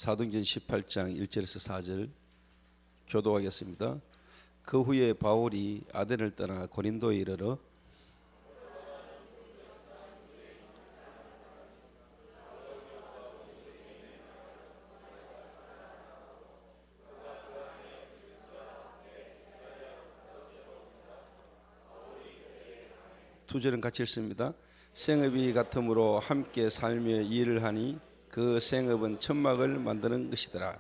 사도행전 18장 1절에서 4절 교도하겠습니다. 그 후에 바울이 아덴을 떠나 고린도에 이르러 두 절은 같이 읽습니다. 생업이 같으므로 함께 살며 일을 하니 그 생업은 천막을 만드는 것이더라.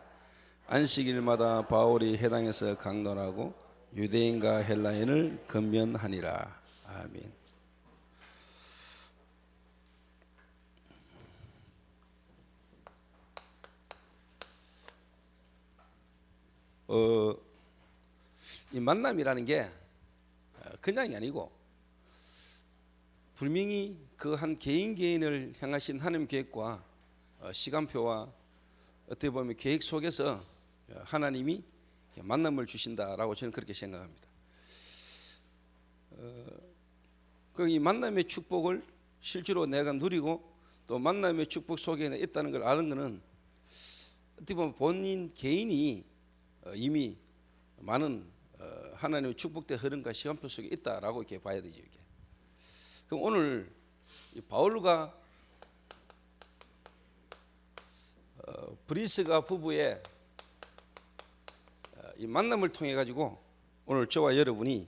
안식일마다 바울이 회당에서 강론하고 유대인과 헬라인을 권면하니라. 아멘. 이 만남이라는 게 그냥이 아니고 분명히 그 한 개인 개인을 향하신 하나님 계획과 시간표와 어떻게 보면 계획 속에서 하나님이 만남을 주신다라고 저는 그렇게 생각합니다. 이 만남의 축복을 실제로 내가 누리고 또 만남의 축복 속에 있다는 걸 아는 것은 어떻게 보면 본인 개인이 이미 많은 하나님의 축복된 흐름과 시간표 속에 있다라고 이렇게 봐야 되죠. 이게. 그럼 오늘 바울과 브리스가 부부의 이 만남을 통해 가지고 오늘 저와 여러분이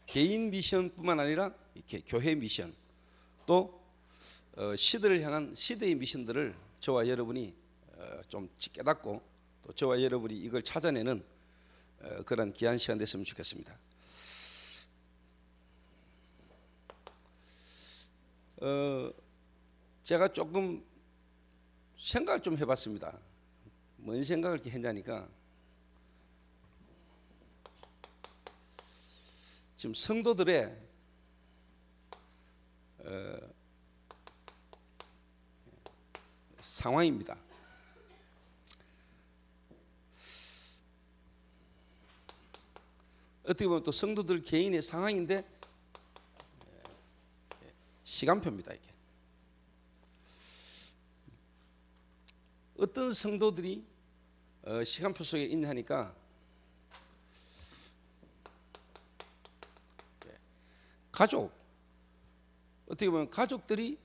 개인 미션뿐만 아니라 이렇게 교회 미션 또 시대를 향한 시대의 미션들을 저와 여러분이 좀 깨닫고 또 저와 여러분이 이걸 찾아내는 그런 귀한 시간 됐으면 좋겠습니다. 제가 조금 생각을 좀 해봤습니다. 뭔 생각을 이렇게 했냐니까 지금 성도들의 상황입니다. 어떻게 보면 또 성도들 개인의 상황인데 시간표입니다. 이게 어떤 성도들이 시간표 속에 있냐 하니까 가족, 어떻게 보면 가족들이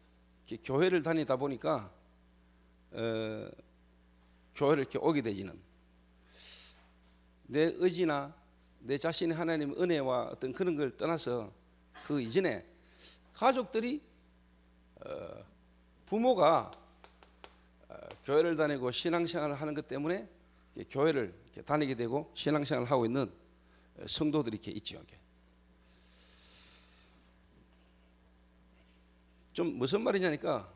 교회를 다니다 보니까 교회를 이렇게 오게 되지는 내 의지나 내 자신의 하나님의 은혜와 어떤 그런 걸 떠나서 그 이전에 가족들이 부모가 교회를 다니고 신앙생활을 하는 것 때문에 교회를 이렇게 다니게 되고 신앙생활을 하고 있는 성도들이 이렇게 있죠. 좀 무슨 말이냐니까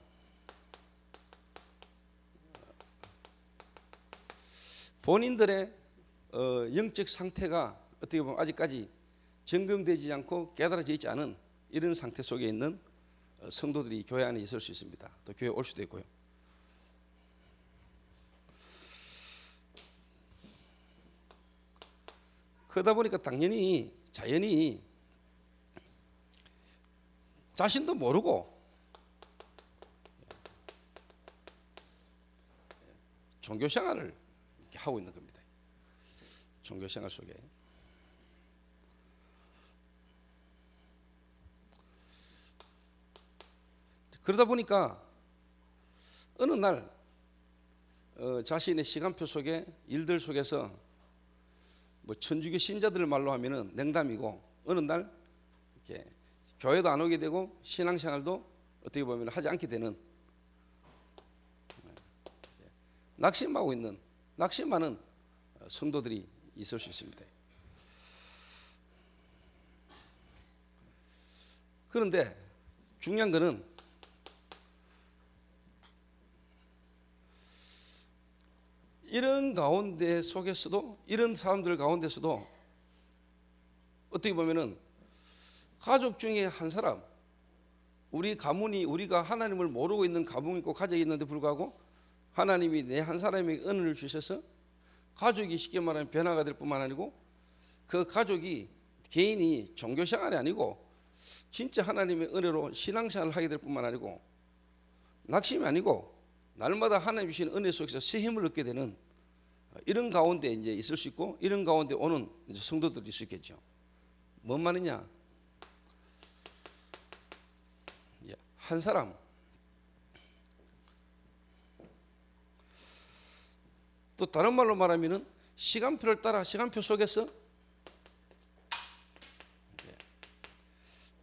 본인들의 영적 상태가 어떻게 보면 아직까지 점검되지 않고 깨달아져 있지 않은 이런 상태 속에 있는 성도들이 교회 안에 있을 수 있습니다. 또 교회에 올 수도 있고요. 그러다 보니까 당연히 자연히 자신도 모르고 종교생활을 이렇게 하고 있는 겁니다. 종교생활 속에 그러다 보니까 어느 날 자신의 시간표 속에 일들 속에서 뭐 천주교 신자들 말로 하면은 냉담이고 어느 날 이렇게 교회도 안 오게 되고 신앙생활도 어떻게 보면 하지 않게 되는 낙심하고 있는 낙심 많은 성도들이 있을 수 있습니다. 그런데 중요한 것은 이런 가운데 속에서도 이런 사람들 가운데서도 어떻게 보면은 가족 중에 한 사람 우리 가문이 우리가 하나님을 모르고 있는 가문이 있고 가족이 있는데 불구하고 하나님이 내 한 사람에게 은혜를 주셔서 가족이 쉽게 말하면 변화가 될 뿐만 아니고 그 가족이 개인이 종교생활이 아니고 진짜 하나님의 은혜로 신앙생활을 하게 될 뿐만 아니고 낙심이 아니고 날마다 하나님 주시는 은혜 속에서 새 힘을 얻게 되는 이런 가운데 이제 있을 수 있고 이런 가운데 오는 이제 성도들이 있을 수 있겠죠. 뭔 말이냐? 한 사람 또 다른 말로 말하면은 시간표를 따라 시간표 속에서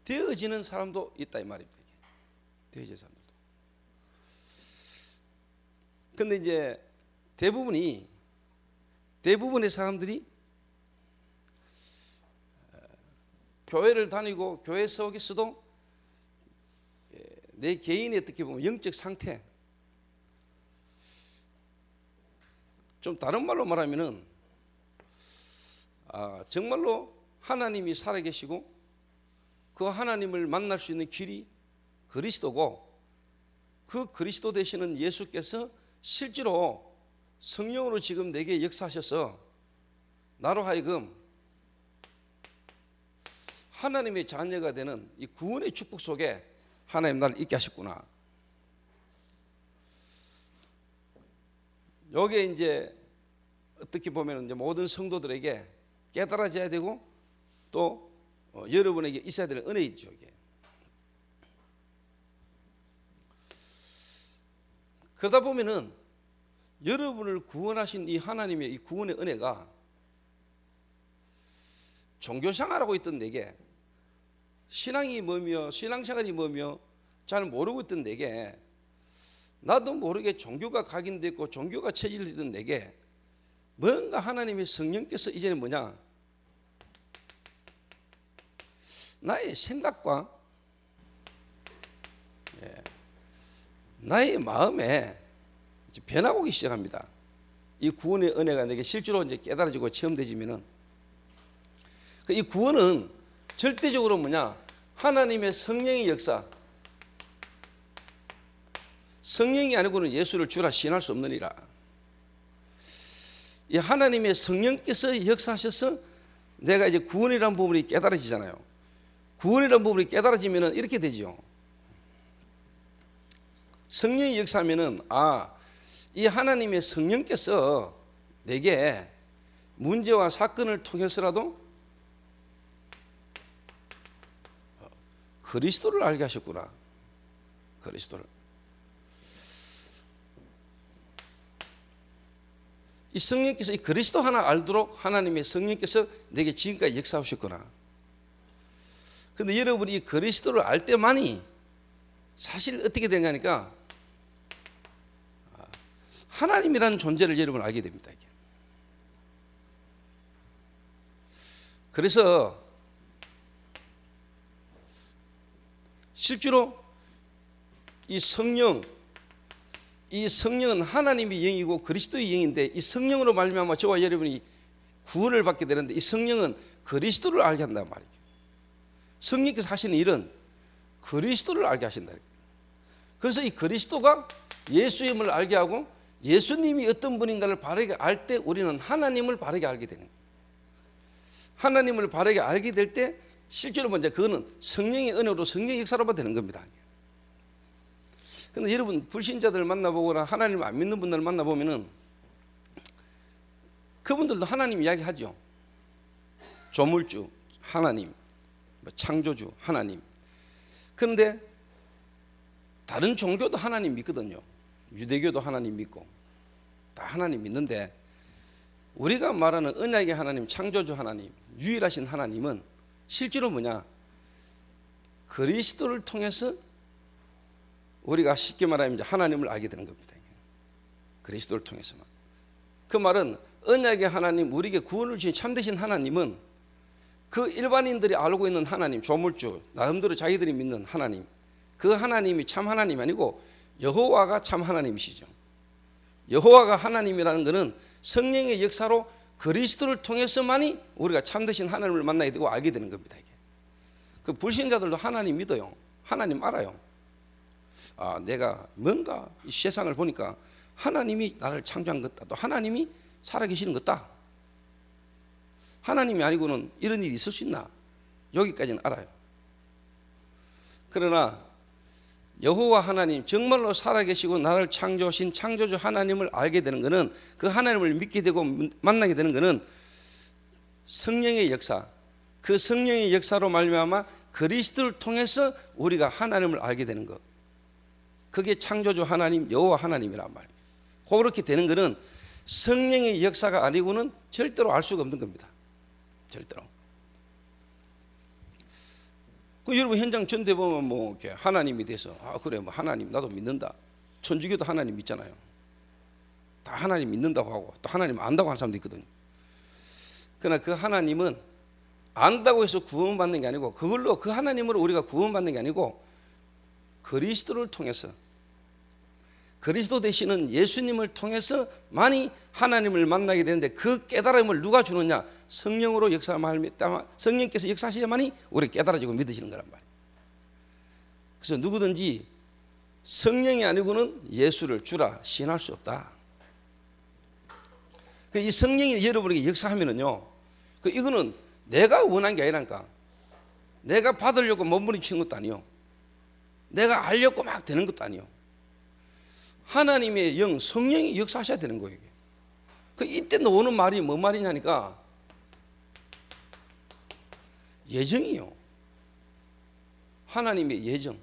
되어지는 사람도 있다 이 말입니다. 되어지는 사람들도. 근데 이제 대부분의 사람들이 교회를 다니고 교회 속에서도 내 개인의 어떻게 보면 영적 상태, 좀 다른 말로 말하면은 정말로 하나님이 살아계시고 그 하나님을 만날 수 있는 길이 그리스도고 그 그리스도 되시는 예수께서 실제로 성령으로 지금 내게 역사하셔서 나로 하여금 하나님의 자녀가 되는 이 구원의 축복 속에 하나님 나를 있게 하셨구나. 여기에 이제 어떻게 보면 이제 모든 성도들에게 깨달아져야 되고 또 여러분에게 있어야 될 은혜이죠. 이게. 그러다 보면은 여러분을 구원하신 이 하나님의 이 구원의 은혜가 종교생활하고 있던 내게 신앙이 뭐며 신앙생활이 뭐며 잘 모르고 있던 내게 나도 모르게 종교가 각인됐고 종교가 체질되던 내게 뭔가 하나님의 성령께서 이제는 뭐냐 나의 생각과 나의 마음에 변하고 오기 시작합니다. 이 구원의 은혜가 내게 실제로 이제 깨달아지고 체험되지면은 이 구원은 절대적으로 뭐냐 하나님의 성령의 역사, 성령이 아니고는 예수를 주라 시인할 수 없느니라. 이 하나님의 성령께서 역사하셔서 내가 이제 구원이라는 부분이 깨달아지잖아요. 구원이라는 부분이 깨달아지면은 이렇게 되죠. 성령이 역사하면은 이 하나님의 성령께서 내게 문제와 사건을 통해서라도 그리스도를 알게 하셨구나. 그리스도를. 이 성령께서 이 그리스도 하나 알도록 하나님의 성령께서 내게 지금까지 역사하셨구나. 근데 여러분이 이 그리스도를 알 때만이 사실 어떻게 되냐니까 하나님이라는 존재를 여러분 알게 됩니다. 그래서 실제로 이 성령은 하나님의 영이고 그리스도의 영인데 이 성령으로 말미암아 저와 여러분이 구원을 받게 되는데 이 성령은 그리스도를 알게 한단 말이에요. 성령께서 하시는 일은 그리스도를 알게 하신다. 그래서 이 그리스도가 예수님을 알게 하고 예수님이 어떤 분인가를 바르게 알 때 우리는 하나님을 바르게 알게 되는 거예요. 하나님을 바르게 알게 될 때 실제로 먼저 그거는 성령의 은혜로 성령의 역사로만 되는 겁니다. 그런데 여러분 불신자들을 만나보거나 하나님을 안 믿는 분들을 만나보면은 그분들도 하나님 이야기하죠. 조물주 하나님, 창조주 하나님. 그런데 다른 종교도 하나님 믿거든요. 유대교도 하나님 믿고 다 하나님 믿는데 우리가 말하는 언약의 하나님, 창조주 하나님, 유일하신 하나님은 실제로 뭐냐? 그리스도를 통해서 우리가 쉽게 말하면 이제 하나님을 알게 되는 겁니다. 그리스도를 통해서만. 그 말은 언약의 하나님, 우리에게 구원을 주신 참되신 하나님은 그 일반인들이 알고 있는 하나님, 조물주, 나름대로 자기들이 믿는 하나님, 그 하나님이 참 하나님이 아니고 여호와가 참 하나님이시죠. 여호와가 하나님이라는 것은 성령의 역사로 그리스도를 통해서만이 우리가 참되신 하나님을 만나게 되고 알게 되는 겁니다. 이게. 그 불신자들도 하나님 믿어요. 하나님 알아요. 내가 뭔가 이 세상을 보니까 하나님이 나를 창조한 것 같다. 또 하나님이 살아계시는 것 같다. 하나님이 아니고는 이런 일이 있을 수 있나? 여기까지는 알아요. 그러나 여호와 하나님, 정말로 살아계시고 나를 창조하신 창조주 하나님을 알게 되는 것은, 그 하나님을 믿게 되고 만나게 되는 것은 성령의 역사, 그 성령의 역사로 말미암아 그리스도를 통해서 우리가 하나님을 알게 되는 것, 그게 창조주 하나님, 여호와 하나님이란 말이에요. 그렇게 되는 것은 성령의 역사가 아니고는 절대로 알 수가 없는 겁니다. 절대로. 여러분 현장 전대 보면 뭐 이렇게 하나님에 대해서 그래 뭐 하나님 나도 믿는다. 천주교도 하나님 믿잖아요. 다 하나님 믿는다고 하고 또 하나님 안다고 하는 사람도 있거든요. 그러나 그 하나님은 안다고 해서 구원받는 게 아니고, 그걸로 그 하나님으로 우리가 구원받는 게 아니고 그리스도를 통해서, 그리스도 되시는 예수님을 통해서 많이 하나님을 만나게 되는데, 그 깨달음을 누가 주느냐? 성령으로 성령께서 역사하셔야만이 우리 깨달아지고 믿으시는 거란 말이에요. 그래서 누구든지 성령이 아니고는 예수를 주라 시인할 수 없다. 이 성령이 여러분에게 역사하면은요, 이거는 내가 원한 게 아니라니까. 내가 받으려고 몸부림치는 것도 아니요, 내가 알려고 막 되는 것도 아니요. 하나님의 영, 성령이 역사하셔야 되는 거예요. 이때 나오는 말이 뭔 말이냐니까, 예정이요. 하나님의 예정.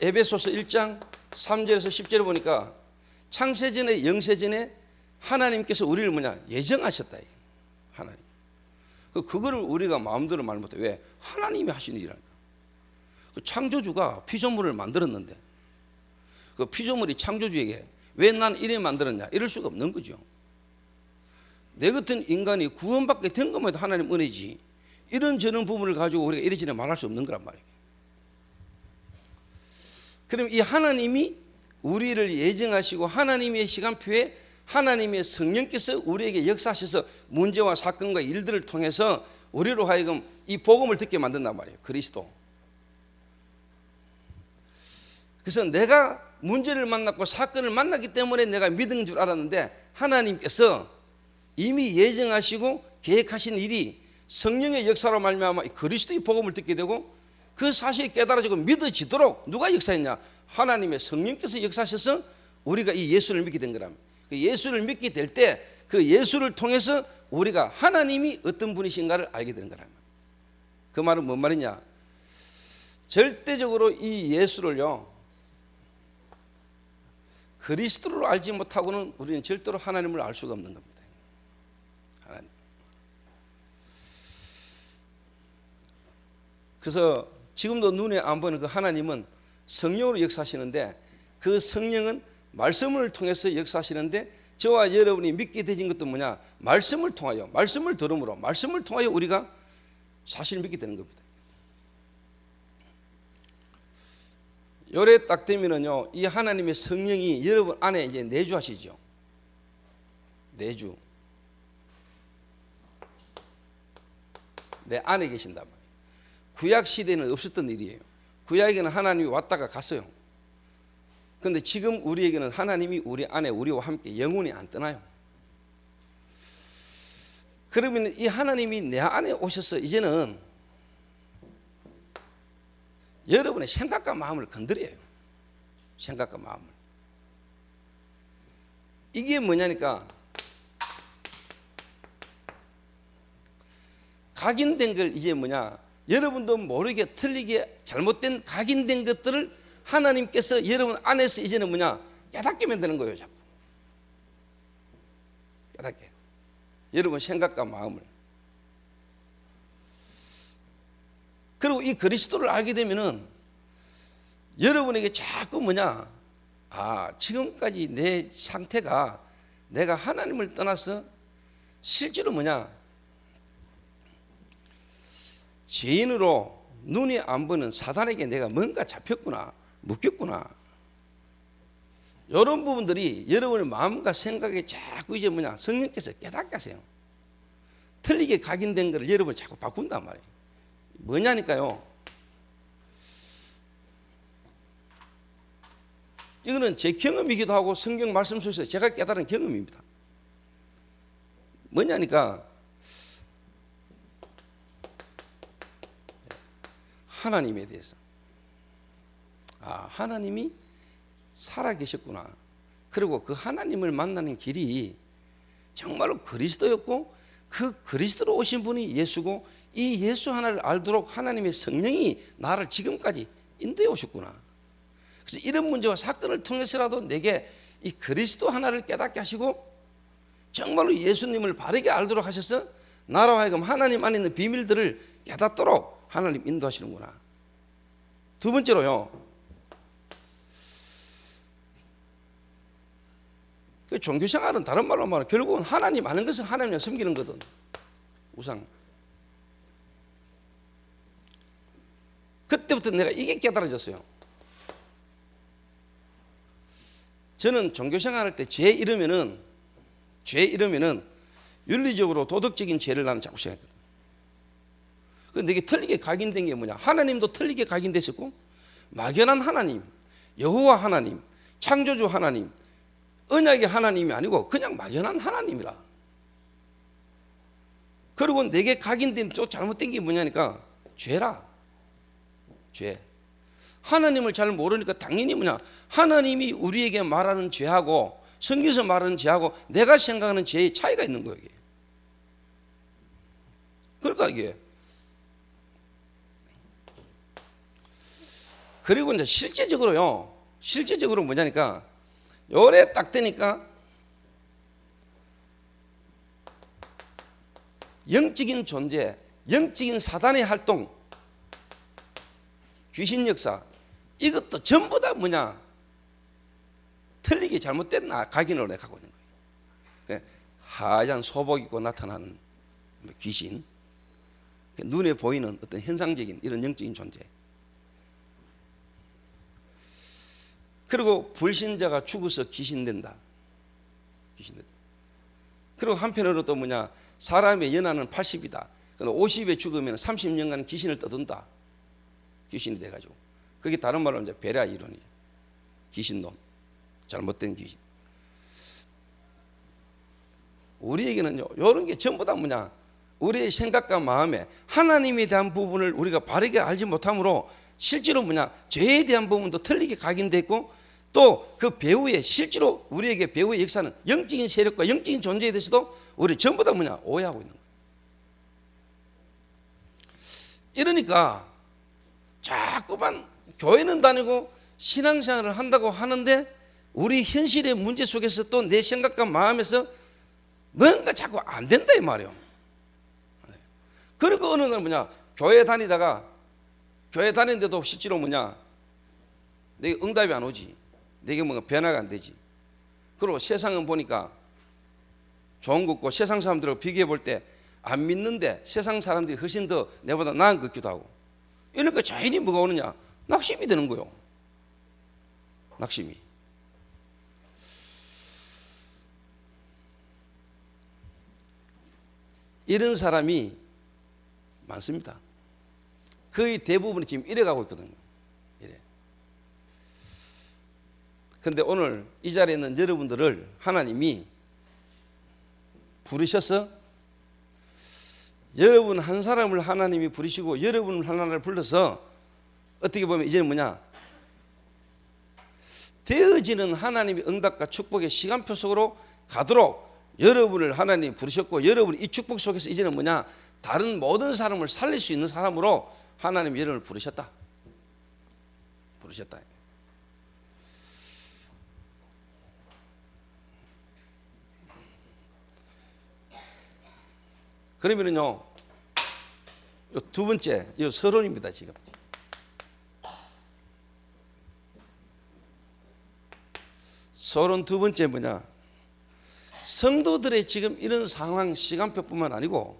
에베소서 1장 3절에서 10절에 보니까 창세전에, 영세전에 하나님께서 우리를 예정하셨다. 하나님. 그거를 우리가 마음대로 말 못해. 왜? 하나님이 하신 일이라니까. 창조주가 피조물을 만들었는데 그 피조물이 창조주에게 왜 난 이래 만들었냐 이럴 수가 없는 거죠. 내 같은 인간이 구원받게 된 것만 해도 하나님 은혜지, 이런저런 부분을 가지고 우리가 이래저래 말할 수 없는 거란 말이에요. 그럼 이 하나님이 우리를 예정하시고 하나님의 시간표에 하나님의 성령께서 우리에게 역사하셔서 문제와 사건과 일들을 통해서 우리로 하여금 이 복음을 듣게 만든단 말이에요. 그리스도. 그래서 내가 문제를 만났고 사건을 만났기 때문에 내가 믿은 줄 알았는데, 하나님께서 이미 예정하시고 계획하신 일이 성령의 역사로 말미암아 그리스도의 복음을 듣게 되고, 그 사실이 깨달아지고 믿어지도록 누가 역사했냐? 하나님의 성령께서 역사하셔서 우리가 이 예수를 믿게 된 거랍니다. 그 예수를 믿게 될 때 그 예수를 통해서 우리가 하나님이 어떤 분이신가를 알게 되는 거랍니다. 그 말은 뭔 말이냐? 절대적으로 이 예수를요, 그리스도로 알지 못하고는 우리는 절대로 하나님을 알 수가 없는 겁니다. 하나님. 그래서 지금도 눈에 안 보이는 그 하나님은 성령으로 역사하시는데, 그 성령은 말씀을 통해서 역사하시는데, 저와 여러분이 믿게 되신 것도 뭐냐? 말씀을 통하여, 말씀을 들음으로, 말씀을 통하여 우리가 사실을 믿게 되는 겁니다. 요래 딱 되면은요, 이 하나님의 성령이 여러분 안에 이제 내주하시죠. 내주. 내 안에 계신단 말이에요. 구약 시대는 없었던 일이에요. 구약에는 하나님이 왔다가 갔어요. 그런데 지금 우리에게는 하나님이 우리 안에 우리와 함께 영원히 안 떠나요. 그러면 이 하나님이 내 안에 오셔서 이제는 여러분의 생각과 마음을 건드려요. 생각과 마음을. 이게 뭐냐니까, 각인된 걸 이제 뭐냐, 여러분도 모르게 틀리게 잘못된 각인된 것들을 하나님께서 여러분 안에서 이제는 뭐냐, 깨닫게 만드는 거예요. 자꾸 깨닫게. 여러분 생각과 마음을. 그리고 이 그리스도를 알게 되면은 여러분에게 자꾸 뭐냐, 지금까지 내 상태가 내가 하나님을 떠나서 실제로 뭐냐, 죄인으로 눈이 안 보는 사단에게 내가 뭔가 잡혔구나, 묶였구나, 이런 부분들이 여러분의 마음과 생각에 자꾸 이제 뭐냐, 성령께서 깨닫게 하세요. 틀리게 각인된 것을 여러분이 자꾸 바꾼단 말이에요. 뭐냐니까요, 이거는 제 경험이기도 하고 성경 말씀 속에서 제가 깨달은 경험입니다. 뭐냐니까 하나님에 대해서. 아, 하나님이 살아계셨구나. 그리고 그 하나님을 만나는 길이 정말로 그리스도였고 그 그리스도로 오신 분이 예수고 이 예수 하나를 알도록 하나님의 성령이 나를 지금까지 인도해 오셨구나. 그래서 이런 문제와 사건을 통해서라도 내게 이 그리스도 하나를 깨닫게 하시고 정말로 예수님을 바르게 알도록 하셔서 나로 하여금 하나님 안에 있는 비밀들을 깨닫도록 하나님 인도하시는구나. 두 번째로요, 그 종교생활은 다른 말로 말하면 결국은 하나님 아는 것은 하나님을 섬기는 거든. 우상. 그때부터 내가 이게 깨달아졌어요. 저는 종교생활할 때 죄 이러면은 윤리적으로 도덕적인 죄를 나는 자꾸 생각했거든. 근데 이게 틀리게 각인된 게 뭐냐? 하나님도 틀리게 각인됐었고 막연한 하나님, 여호와 하나님, 창조주 하나님, 언약의 하나님이 아니고 그냥 막연한 하나님이라. 그리고 내게 각인된 또 잘못된 게 뭐냐니까 죄라. 죄. 하나님을 잘 모르니까 당연히 뭐냐? 하나님이 우리에게 말하는 죄하고 성경에서 말하는 죄하고 내가 생각하는 죄의 차이가 있는 거예요. 이게. 그러니까 이게. 그리고 이제 실제적으로 뭐냐니까 요래 딱 되니까 영적인 존재, 영적인 사단의 활동, 귀신 역사 이것도 전부 다 뭐냐? 틀리게 잘못된 각인으로 내가 가고 있는 거예요. 하얀 소복 입고 나타나는 귀신, 눈에 보이는 어떤 현상적인 이런 영적인 존재. 그리고 불신자가 죽어서 귀신된다. 귀신된다. 그리고 한편으로 또 뭐냐? 사람의 연하는 80이다. 50에 죽으면 30년간 귀신을 떠든다. 귀신이 돼가지고. 그게 다른 말로 이제 베레아 이론이에요. 귀신론. 잘못된 귀신. 우리에게는요, 이런 게 전부 다 뭐냐? 우리의 생각과 마음에 하나님에 대한 부분을 우리가 바르게 알지 못함으로 실제로 뭐냐? 죄에 대한 부분도 틀리게 각인됐고 또 그 배후에 실제로 우리에게 배후의 역사는 영적인 세력과 영적인 존재에 대해서도 우리 전부 다 뭐냐? 오해하고 있는 거예요. 이러니까 자꾸만 교회는 다니고 신앙생활을 한다고 하는데 우리 현실의 문제 속에서 또 내 생각과 마음에서 뭔가 자꾸 안 된다 이 말이에요. 그리고 어느 날 뭐냐? 교회 다니는데도 실제로 뭐냐? 내게 응답이 안 오지. 내게 뭔가 변화가 안 되지. 그리고 세상은 보니까 좋은 거 없고 세상 사람들하고 비교해 볼 때 안 믿는데 세상 사람들이 훨씬 더 내보다 나은 것 같기도 하고. 이러니까 자연히 뭐가 오느냐? 낙심이 되는 거예요. 낙심이. 이런 사람이 많습니다. 거의 대부분이 지금 이래 가고 있거든요. 이래. 그런데 오늘 이 자리에 있는 여러분들을 하나님이 부르셔서 여러분 한 사람을 하나님이 부르시고 여러분 하나를 불러서 어떻게 보면 이제는 뭐냐? 되어지는 하나님의 응답과 축복의 시간표 속으로 가도록 여러분을 하나님이 부르셨고 여러분이 이 축복 속에서 이제는 뭐냐? 다른 모든 사람을 살릴 수 있는 사람으로 하나님이 여러분을 부르셨다. 부르셨다. 그러면은요, 두 번째, 이 서론입니다, 지금. 서론 두 번째 뭐냐? 성도들의 지금 이런 상황, 시간표뿐만 아니고,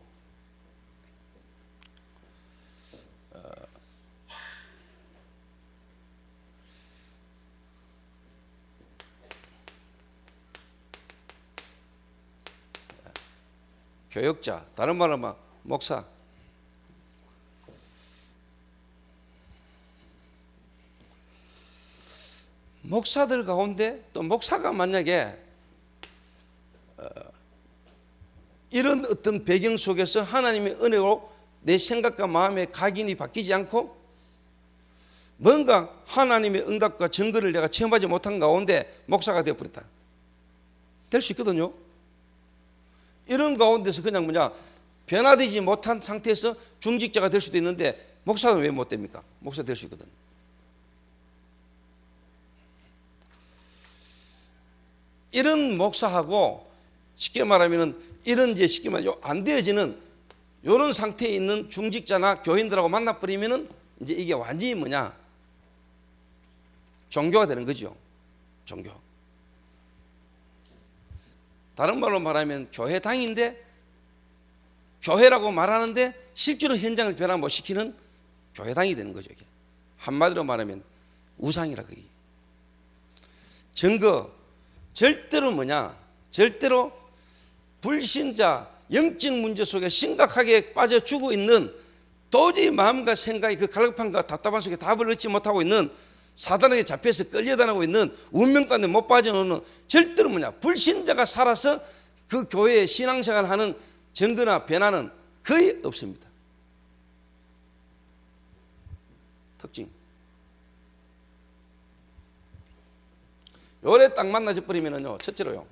교역자, 다른 말로 하면 목사, 목사들 가운데 또 목사가 만약에 이런 어떤 배경 속에서 하나님의 은혜로 내 생각과 마음의 각인이 바뀌지 않고 뭔가 하나님의 응답과 증거를 내가 체험하지 못한 가운데 목사가 되어버렸다. 될 수 있거든요. 이런 가운데서 그냥 변화되지 못한 상태에서 중직자가 될 수도 있는데 목사가 왜 못 됩니까? 목사 될 수 있거든. 이런 목사하고 쉽게 말하면 이런 쉽게 말하면 안 되어지는 이런 상태에 있는 중직자나 교인들하고 만나버리면은 이제 이게 완전히 종교가 되는 거죠. 종교. 다른 말로 말하면 교회당인데 교회라고 말하는데 실제로 현장을 변화 못 시키는 교회당이 되는 거죠. 이게. 한마디로 말하면 우상이라 그게. 증거 절대로 절대로 불신자 영적 문제 속에 심각하게 빠져 죽어 있는 도저히 마음과 생각이 그 갈급함과 답답함 속에 답을 얻지 못하고 있는 사단에게 잡혀서 끌려다니고 있는 운명 가운데 못 빠져나오는 절대로 불신자가 살아서 그 교회의 신앙생활을 하는 증거나 변화는 거의 없습니다. 특징. 요래 딱 만나져 버리면은요, 첫째로요,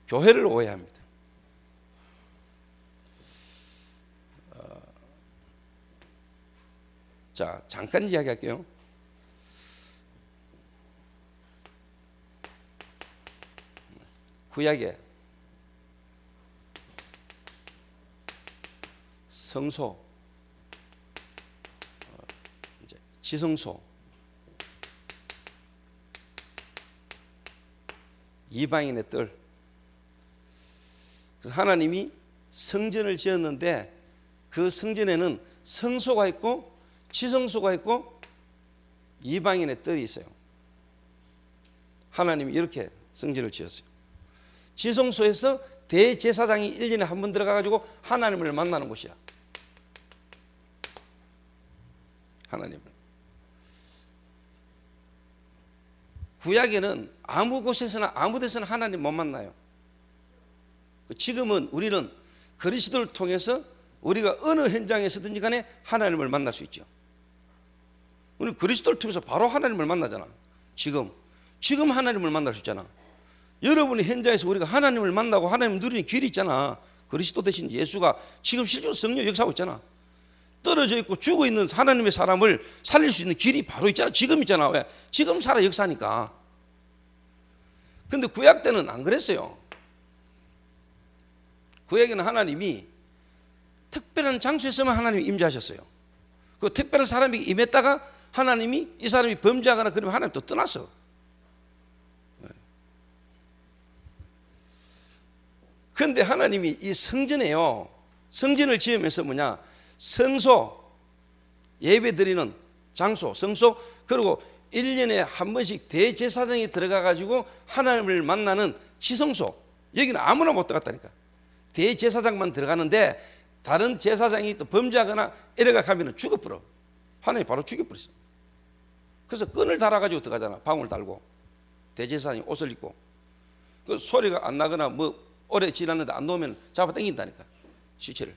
교회를 오해합니다. 자, 잠깐 이야기할게요. 구약에 성소, 이제 지성소, 이방인의 뜰. 그래서 하나님이 성전을 지었는데 그 성전에는 성소가 있고 지성소가 있고 이방인의 뜰이 있어요. 하나님이 이렇게 성전을 지었어요. 지성소에서 대제사장이 1년에 한 번 들어가가지고 하나님을 만나는 곳이야. 하나님을. 구약에는 아무 곳에서나 아무 데서나 하나님 못 만나요. 지금은 우리는 그리스도를 통해서 우리가 어느 현장에서든지 간에 하나님을 만날 수 있죠. 우리 그리스도를 통해서 바로 하나님을 만나잖아. 지금 하나님을 만날 수 있잖아. 여러분의 현장에서 우리가 하나님을 만나고 하나님을 누리는 길이 있잖아. 그리스도 대신 예수가 지금 실제로 성령 역사하고 있잖아. 떨어져 있고 죽어 있는 하나님의 사람을 살릴 수 있는 길이 바로 있잖아. 지금 있잖아. 왜? 지금 살아 역사니까. 근데 구약 때는 안 그랬어요. 구약에는 하나님이 특별한 장소에서만 하나님이 임재하셨어요. 그 특별한 사람이 임했다가 하나님이 이 사람이 범죄하거나 그러면 하나님 또 떠났어. 그런데 하나님이 이 성전에요, 성전을 지으면서 성소, 예배 드리는 장소, 성소, 그리고 1년에 한 번씩 대제사장이 들어가 가지고 하나님을 만나는 지성소. 여기는 아무나 못 들어갔다니까. 대제사장만 들어가는데 다른 제사장이 또 범죄하거나 이래가 가면 죽어버려. 하나님이 바로 죽여버렸어. 그래서 끈을 달아가지고 들어가잖아. 방울 달고 대제사장이 옷을 입고 그 소리가 안 나거나 오래 지났는데 안 놓으면 잡아 당긴다니까, 시체를.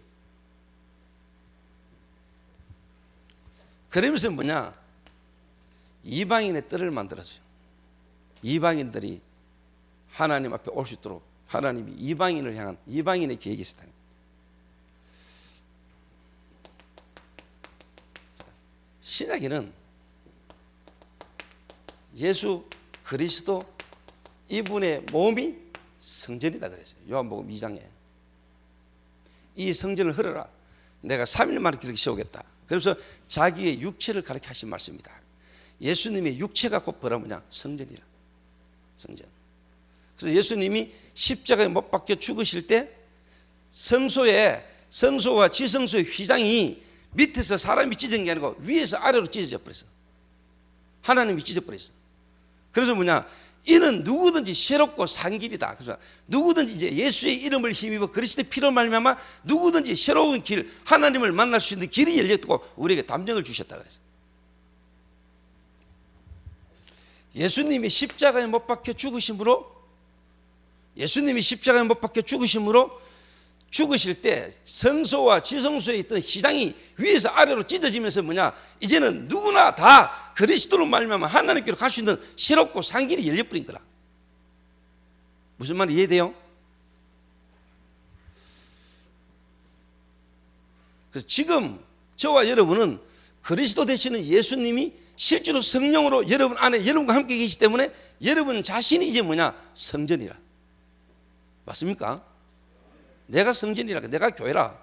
그러면서 이방인의 뜰을 만들었어요. 이방인들이 하나님 앞에 올 수 있도록 하나님이 이방인을 향한 이방인의 계획이 있었다는 거예요. 신약에는 예수 그리스도 이분의 몸이 성전이다 그랬어요. 요한복음 2장에 이 성전을 헐어라, 내가 3일 만에 그렇게 세우겠다. 그래서 자기의 육체를 가르쳐 하신 말씀입니다. 예수님의 육체가 곧 성전이라. 성전. 그래서 예수님이 십자가에 못 박혀 죽으실 때 성소와 지성소의 휘장이 밑에서 사람이 찢은 게 아니고 위에서 아래로 찢어져 버렸어. 하나님이 찢어 버렸어. 그래서 이는 누구든지 새롭고 산 길이다. 그래서 누구든지 이제 예수의 이름을 힘입어 그리스도의 피로 말미암아 누구든지 새로운 길, 하나님을 만날 수 있는 길이 열렸고 우리에게 담력을 주셨다 그래서. 예수님이 십자가에 못 박혀 죽으심으로 예수님이 십자가에 못 박혀 죽으심으로 죽으실 때 성소와 지성소에 있던 휘장이 위에서 아래로 찢어지면서 뭐냐, 이제는 누구나 다 그리스도로 말미암아 하나님께로 갈 수 있는 새롭고 산 길이 열려버린 거라. 무슨 말이 이해돼요? 그래서 지금 저와 여러분은 그리스도 되시는 예수님이 실제로 성령으로 여러분 안에 여러분과 함께 계시기 때문에 여러분 자신이 이제 뭐냐, 성전이라. 맞습니까? 내가 성전이라, 내가 교회라.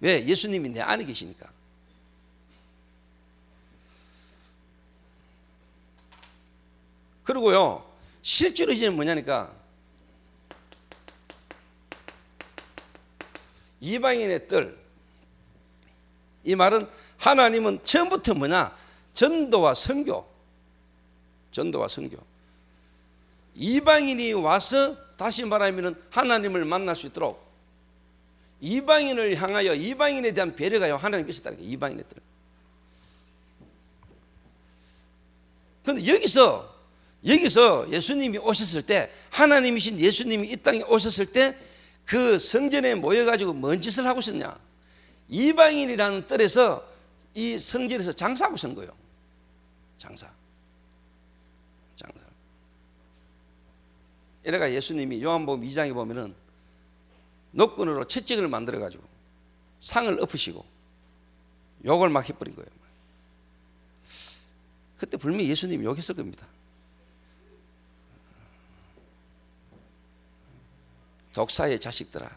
왜? 예수님이 내 안에 계시니까. 그리고요, 실제로 이제 뭐냐니까, 이방인의 뜰, 이 말은 하나님은 처음부터 뭐냐, 전도와 선교, 전도와 선교. 이방인이 와서 다시 말하면 하나님을 만날 수 있도록 이방인을 향하여 이방인에 대한 배려가 하나님께 있었다는 거예요. 이방인의 뜰. 그런데 여기서 예수님이 오셨을 때, 하나님이신 예수님이 이 땅에 오셨을 때 그 성전에 모여가지고 뭔 짓을 하고 있었냐, 이방인이라는 뜰에서 이 성전에서 장사하고 있는 거예요. 장사. 이래가 예수님이 요한복음 2장에 보면은 노끈으로 채찍을 만들어 가지고 상을 엎으시고 욕을 막 해버린 거예요. 그때 분명히 예수님이 욕했을 겁니다. 독사의 자식들아.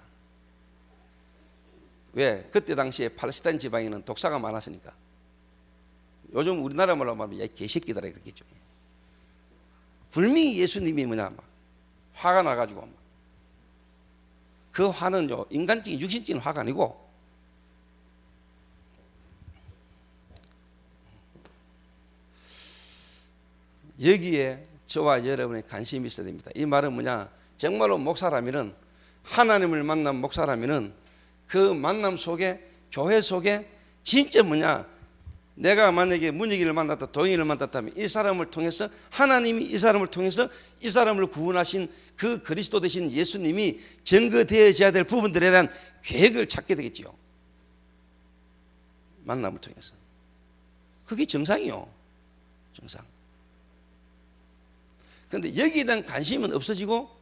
왜? 그때 당시에 팔레스타인 지방에는 독사가 많았으니까. 요즘 우리나라 말로 하면 야 개새끼들아 이렇겠죠. 분명히 예수님이 뭐냐, 막 화가 나가지고, 그 화는요 인간적인 육신적인 화가 아니고 여기에 저와 여러분의 관심이 있어야 됩니다. 이 말은 뭐냐, 정말로 목사라면은, 하나님을 만난 목사라면은 그 만남 속에, 교회 속에 진짜 뭐냐, 내가 만약에 문익이를 만났다, 도영이를 만났다면 이 사람을 통해서 하나님이 이 사람을 통해서 이 사람을 구원하신 그 그리스도 되신 예수님이 증거되어져야 될 부분들에 대한 계획을 찾게 되겠지요. 만남을 통해서. 그게 정상이요. 정상. 그런데 여기에 대한 관심은 없어지고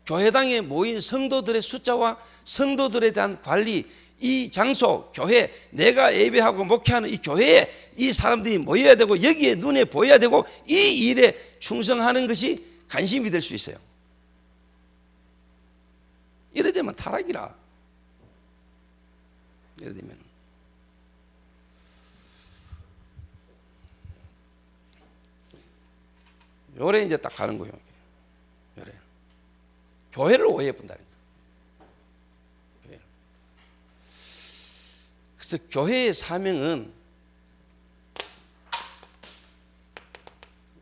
교회당에 모인 성도들의 숫자와 성도들에 대한 관리, 이 장소, 교회, 내가 예배하고 목회하는 이 교회에 이 사람들이 모여야 되고 여기에 눈에 보여야 되고 이 일에 충성하는 것이 관심이 될 수 있어요. 이래 되면 타락이라. 이래 되면. 요래 이제 딱 가는 거예요. 요래. 교회를 오해해본다는 거예요. 그래서 교회의 사명은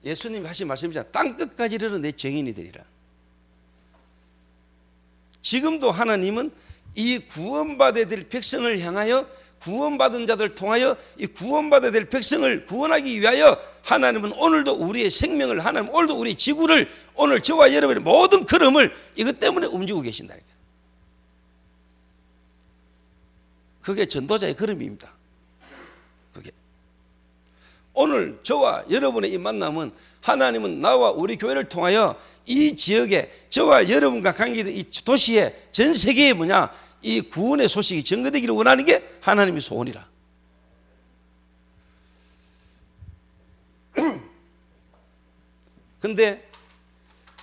예수님이 하신 말씀이잖아요. 땅끝까지 이르러 내 증인이 되리라. 지금도 하나님은 이 구원받아야 될 백성을 향하여, 구원받은 자들 통하여 이 구원받아야 될 백성을 구원하기 위하여 하나님은 오늘도 우리의 생명을, 하나님 오늘도 우리 지구를, 오늘 저와 여러분의 모든 걸음을 이것 때문에 움직이고 계신다니까. 그게 전도자의 걸음입니다. 그게 오늘 저와 여러분의 이 만남은 하나님은 나와 우리 교회를 통하여 이 지역에, 저와 여러분과 관계된 이 도시에, 전 세계에 뭐냐, 이 구원의 소식이 전거되기를 원하는 게 하나님의 소원이라. 근데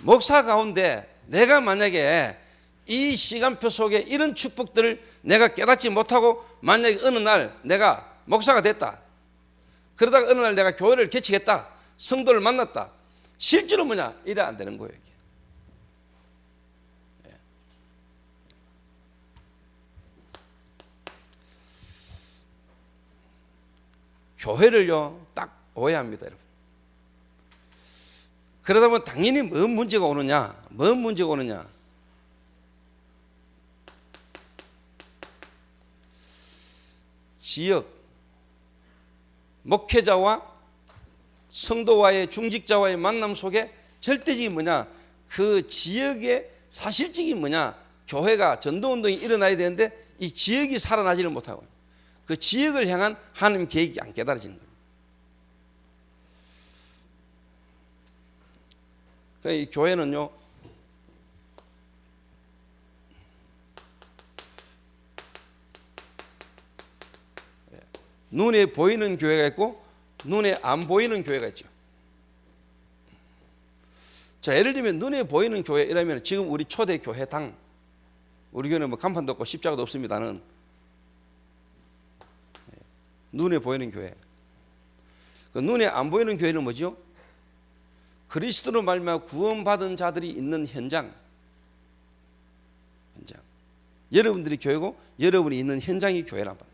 목사 가운데 내가 만약에 이 시간표 속에 이런 축복들을 내가 깨닫지 못하고 만약에 어느 날 내가 목사가 됐다, 그러다가 어느 날 내가 교회를 개척했다, 성도를 만났다, 실제로 뭐냐, 이래 안 되는 거예요. 이게. 교회를요 딱 오해합니다, 여러분. 그러다 보면 당연히 뭔 문제가 오느냐, 뭔 문제가 오느냐. 지역, 목회자와 성도와의, 중직자와의 만남 속에 절대적인 뭐냐, 그 지역의 사실적인 뭐냐, 교회가 전도운동이 일어나야 되는데 이 지역이 살아나지를 못하고 그 지역을 향한 하나님 계획이 안 깨달아지는 거예요. 그러니까 이 교회는요, 눈에 보이는 교회가 있고 눈에 안 보이는 교회가 있죠. 자, 예를 들면 눈에 보이는 교회 이라면 지금 우리 초대 교회당, 우리 교회는 뭐 간판도 없고 십자가도 없습니다는 눈에 보이는 교회. 그 눈에 안 보이는 교회는 뭐죠? 그리스도로 말미암아 구원받은 자들이 있는 현장. 여러분들이 교회고 여러분이 있는 현장이 교회란 말이에요.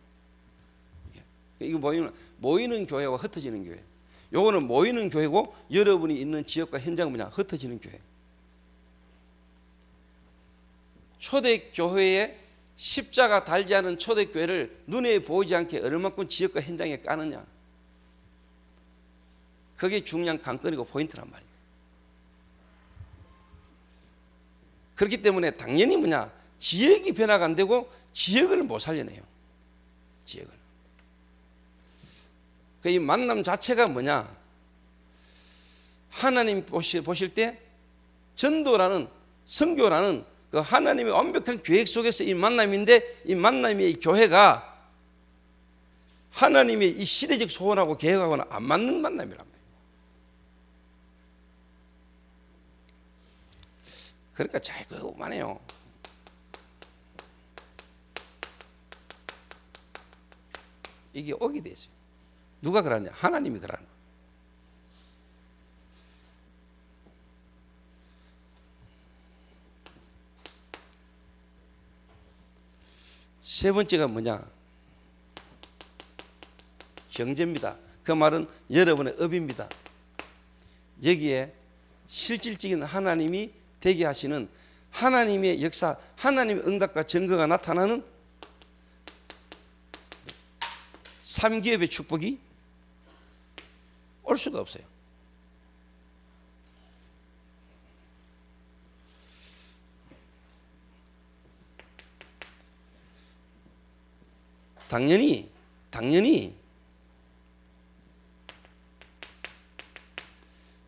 이거 모이는 교회와 흩어지는 교회. 요거는 모이는 교회고 여러분이 있는 지역과 현장은 뭐냐? 흩어지는 교회. 초대교회에 십자가 달지 않은 초대교회를 눈에 보이지 않게 얼마만큼 지역과 현장에 까느냐. 그게 중요한 관건이고 포인트란 말이에요. 그렇기 때문에 당연히 뭐냐? 지역이 변화가 안 되고 지역을 못 살려내요. 지역을. 이 만남 자체가 뭐냐? 하나님 보실 때 전도라는, 선교라는 그 하나님의 완벽한 계획 속에서 이 만남인데, 이 만남의 이 교회가 하나님의 이 시대적 소원하고 계획하고는 안 맞는 만남이란 말이에요. 그러니까 자꾸 그만해요. 이게 오게 되죠. 누가 그러냐? 하나님이 그러는 거예요. 세 번째가 뭐냐? 경제입니다. 그 말은 여러분의 업입니다. 여기에 실질적인 하나님이 되게 하시는 하나님의 역사, 하나님의 응답과 증거가 나타나는 3기업의 축복이 올 수가 없어요. 당연히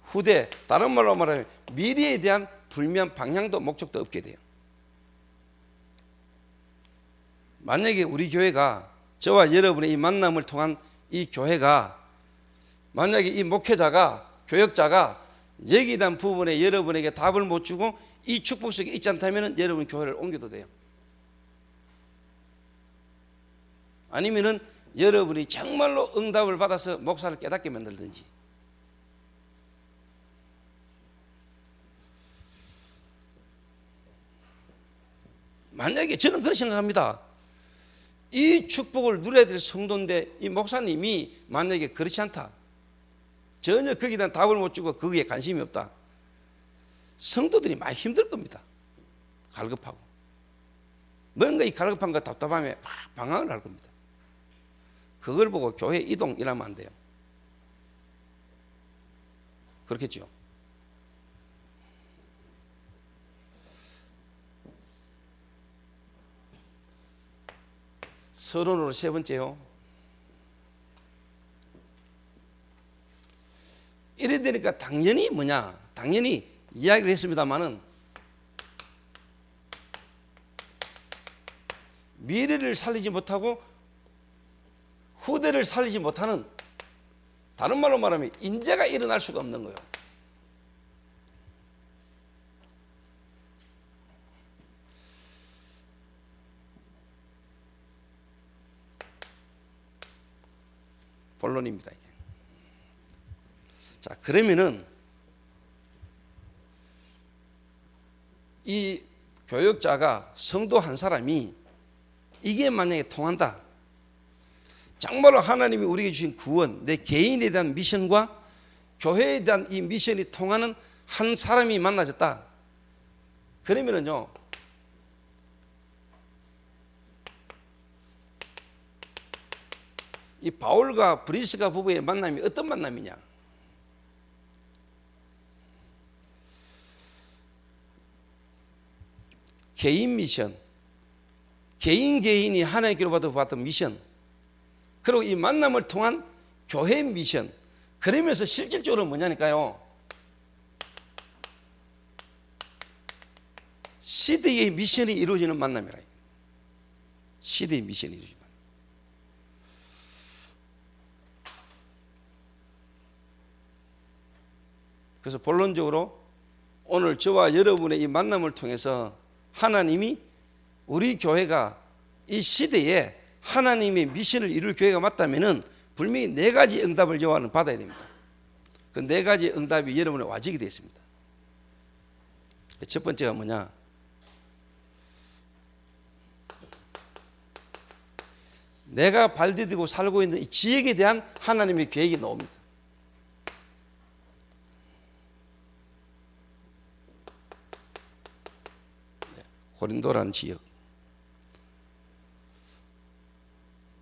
후대, 다른 말로 말하면 미래에 대한 불면 방향도 목적도 없게 돼요. 만약에 우리 교회가, 저와 여러분의 이 만남을 통한 이 교회가, 만약에 이 목회자가, 교역자가 여기에 대한 부분에 여러분에게 답을 못 주고 이 축복 속에 있지 않다면 여러분 교회를 옮겨도 돼요. 아니면은 여러분이 정말로 응답을 받아서 목사를 깨닫게 만들든지. 만약에 저는 그렇게 생각합니다. 이 축복을 누려야 될 성도인데 이 목사님이 만약에 그렇지 않다, 전혀 거기에 대한 답을 못 주고 거기에 관심이 없다, 성도들이 많이 힘들 겁니다. 갈급하고 뭔가 이 갈급한 거 답답함에 방황을 할 겁니다. 그걸 보고 교회 이동 이러면 안 돼요. 그렇겠죠. 서론으로 세 번째요. 이래 되니까 당연히 뭐냐? 당연히 이야기를 했습니다마는 미래를 살리지 못하고 후대를 살리지 못하는, 다른 말로 말하면 인재가 일어날 수가 없는 거예요. 본론입니다. 이게. 자, 그러면은 이 교역자가, 성도 한 사람이 이게 만약에 통한다, 정말로 하나님이 우리에게 주신 구원, 내 개인에 대한 미션과 교회에 대한 이 미션이 통하는 한 사람이 만나졌다, 그러면은요, 이 바울과 브리스가 부부의 만남이 어떤 만남이냐? 개인 미션, 개인이 하나님께로부터 받은 미션, 그리고 이 만남을 통한 교회 미션. 그러면서 실질적으로 뭐냐니까요, 시대의 미션이 이루어지는 만남이라. 시대의 미션이 이루어지는 만남. 그래서 본론적으로 오늘 저와 여러분의 이 만남을 통해서 하나님이 우리 교회가 이 시대에 하나님의 미션을 이룰 교회가 맞다면은 분명히 네 가지 응답을 요한은 받아야 됩니다. 그 네 가지 응답이 여러분의 와직이 되어 있습니다. 첫 번째가 뭐냐? 내가 발디디고 살고 있는 이 지역에 대한 하나님의 계획이 나옵니다. 고린도라는 지역.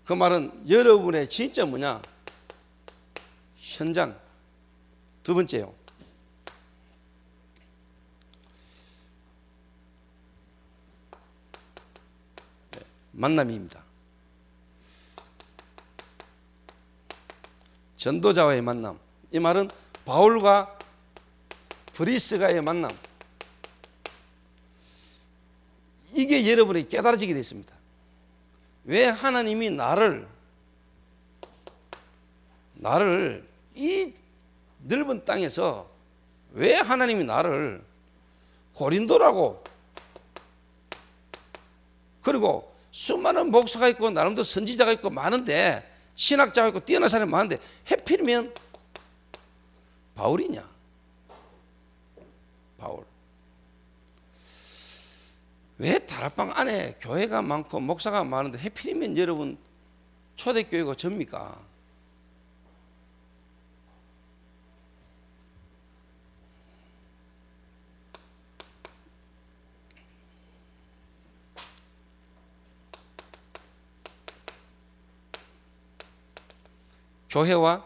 그 말은 여러분의 진짜 뭐냐? 현장. 두 번째요, 만남입니다. 전도자와의 만남. 이 말은 바울과 브리스가의 만남. 이게 여러분이 깨달아지게 됐습니다. 왜 하나님이 나를 이 넓은 땅에서 왜 하나님이 나를 고린도라고, 그리고 수많은 목사가 있고 나름대로 선지자가 있고 많은데, 신학자가 있고 뛰어난 사람이 많은데 하필이면 바울이냐? 바울. 왜 다락방 안에 교회가 많고 목사가 많은데 하필이면 여러분 초대교회가 접니까? 교회와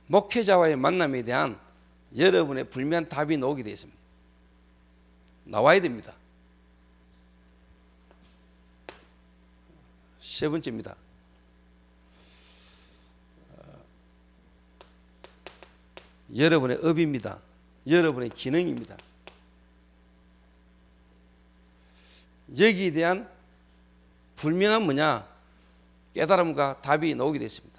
목회자와의 만남에 대한 여러분의 불미한 답이 나오게 되어 있습니다. 나와야 됩니다. 세 번째입니다. 여러분의 업입니다. 여러분의 기능입니다. 여기에 대한 분명한 뭐냐? 깨달음과 답이 나오게 됐습니다.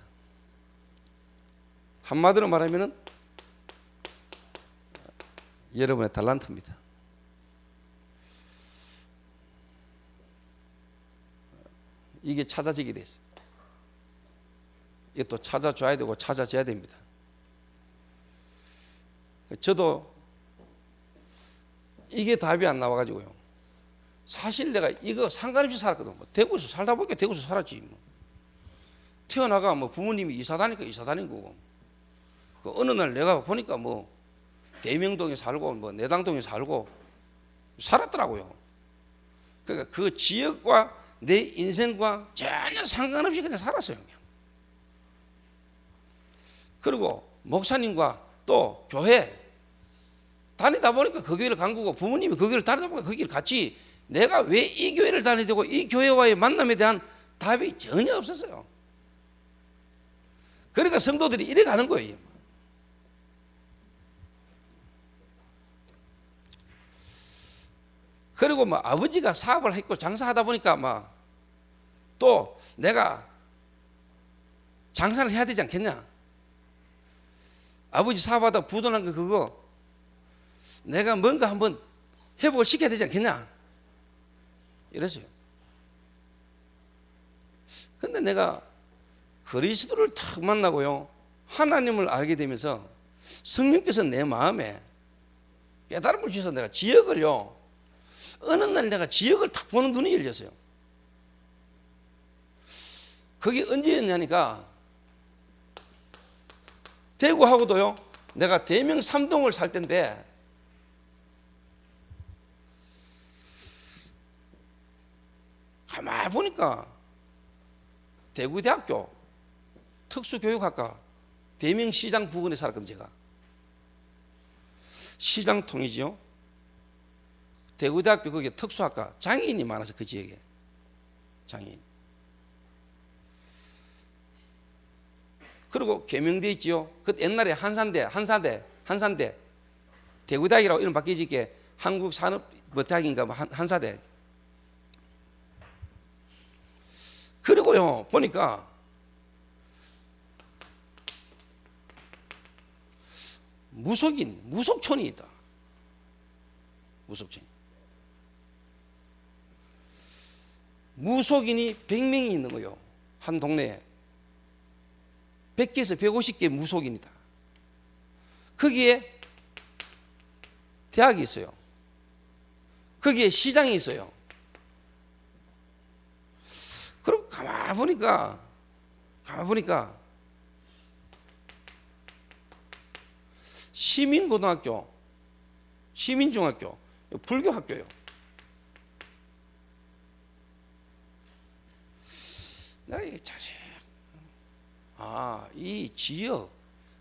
한마디로 말하면 여러분의 달란트입니다. 이게 찾아지게 됐어요. 이것도 찾아줘야 되고 찾아져야 됩니다. 저도 이게 답이 안 나와가지고요. 사실 내가 이거 상관없이 살았거든. 뭐 대구에서 살다 보니까 대구에서 살았지. 뭐. 태어나가 뭐 부모님이 이사 다니까 이사 다닌 거고. 그 어느 날 내가 보니까 뭐 대명동에 살고 뭐 내당동에 살고 살았더라고요. 그러니까 그 지역과 내 인생과 전혀 상관없이 그냥 살았어요. 그냥. 그리고 목사님과 또 교회 다니다 보니까 그 교회를 간 거고, 부모님이 그 교회를 다니다 보니까 그 길을 갔지, 내가 왜 이 교회를 다니게 되고 이 교회와의 만남에 대한 답이 전혀 없었어요. 그러니까 성도들이 이래 가는 거예요. 그리고 뭐 아버지가 사업을 했고 장사하다 보니까 막 또 내가 장사를 해야 되지 않겠냐? 아버지 사업하다 부도난 거 그거 내가 뭔가 한번 회복을 시켜야 되지 않겠냐? 이랬어요. 근데 내가 그리스도를 탁 만나고요, 하나님을 알게 되면서 성령께서 내 마음에 깨달음을 주셔서 내가 지역을요, 어느 날 내가 지역을 탁 보는 눈이 열렸어요. 그게 언제였냐니까, 대구하고도요, 내가 대명 3동을 살 때인데 가만히 보니까 대구대학교 특수교육학과 대명시장 부근에 살았거든요. 제가 시장통이지요. 대구대학교 거기에 특수학과 장애인이 많아서 그 지역에 장애인. 그리고 개명돼 있지요. 그 옛날에 한산대 대구대학이라고 이름 바뀌지게 한국산업 뭐 대학인가 뭐 한사대. 그리고요 보니까 무속촌이 있다. 무속촌. 무속인이 100명이 있는 거요. 한 동네에 100개에서 150개 무속인이다. 거기에 대학이 있어요. 거기에 시장이 있어요. 그럼 가만 보니까 시민고등학교, 시민중학교, 불교학교요. 내가 이게 자식, 이 지역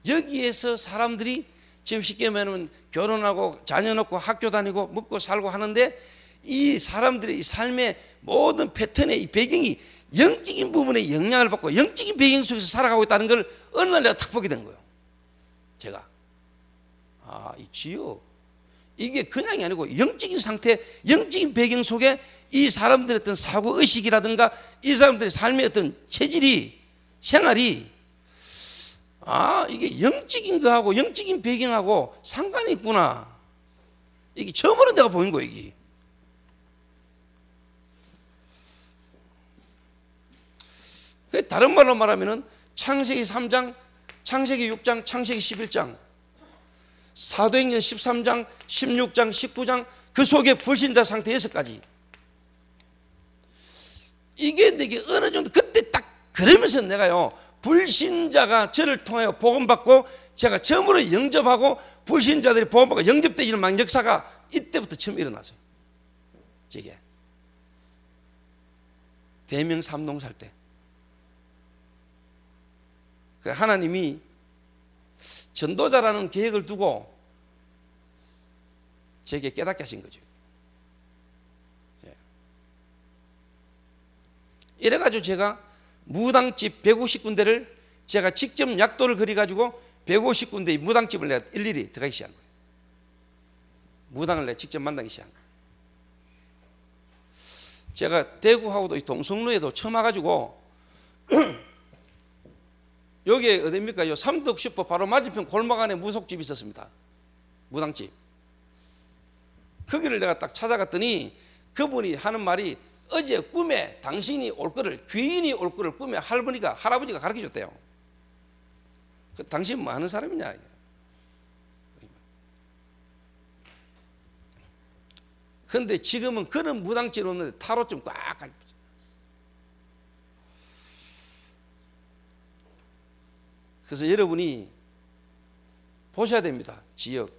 여기에서 사람들이 지금 쉽게 말하면 결혼하고 자녀 낳고 학교 다니고 먹고 살고 하는데 이 사람들의 이 삶의 모든 패턴의 이 배경이 영적인 부분에 영향을 받고 영적인 배경 속에서 살아가고 있다는 걸 어느 날 내가 탁 보게 된 거예요. 제가 이 지역 이게 그냥이 아니고 영적인 상태, 영적인 배경 속에 이 사람들의 어떤 사고 의식이라든가 이 사람들의 삶의 어떤 체질이 생활이 이게 영적인 거하고 영적인 배경하고 상관이 있구나. 이게 처음으로 내가 보인 거예요. 이게. 다른 말로 말하면은 창세기 3장, 창세기 6장, 창세기 11장, 사도행전 13장, 16장, 19장 그 속에 불신자 상태 6가지. 이게 내게 어느 정도 그때 딱 그러면서 내가요 불신자가 저를 통하여 복음받고 제가 처음으로 영접하고 불신자들이 복음받고 영접되지는 막 역사가 이때부터 처음 일어났어요. 제게 대명 삼동 살 때 하나님이 전도자라는 계획을 두고 제게 깨닫게 하신 거죠. 이래가지고 제가 무당집 150군데를 제가 직접 약도를 그려가지고 150군데의 무당집을 내가 일일이 들어가기 시작한 거예요. 무당을 내가 직접 만나기 시작한 거예요. 제가 대구하고도 동성로에도 처음 와가지고 여기에 어디입니까? 요 삼덕 슈퍼 바로 맞은편 골목 안에 무속집이 있었습니다. 무당집. 거기를 내가 딱 찾아갔더니 그분이 하는 말이 어제 꿈에 당신이 올 거를, 귀인이 올 거를 꿈에 할아버지가 가르쳐 줬대요. 당신 뭐 하는 사람이냐? 그런데 지금은 그런 무당집이 없는데 타로 좀 꽉. 그래서 여러분이 보셔야 됩니다. 지역.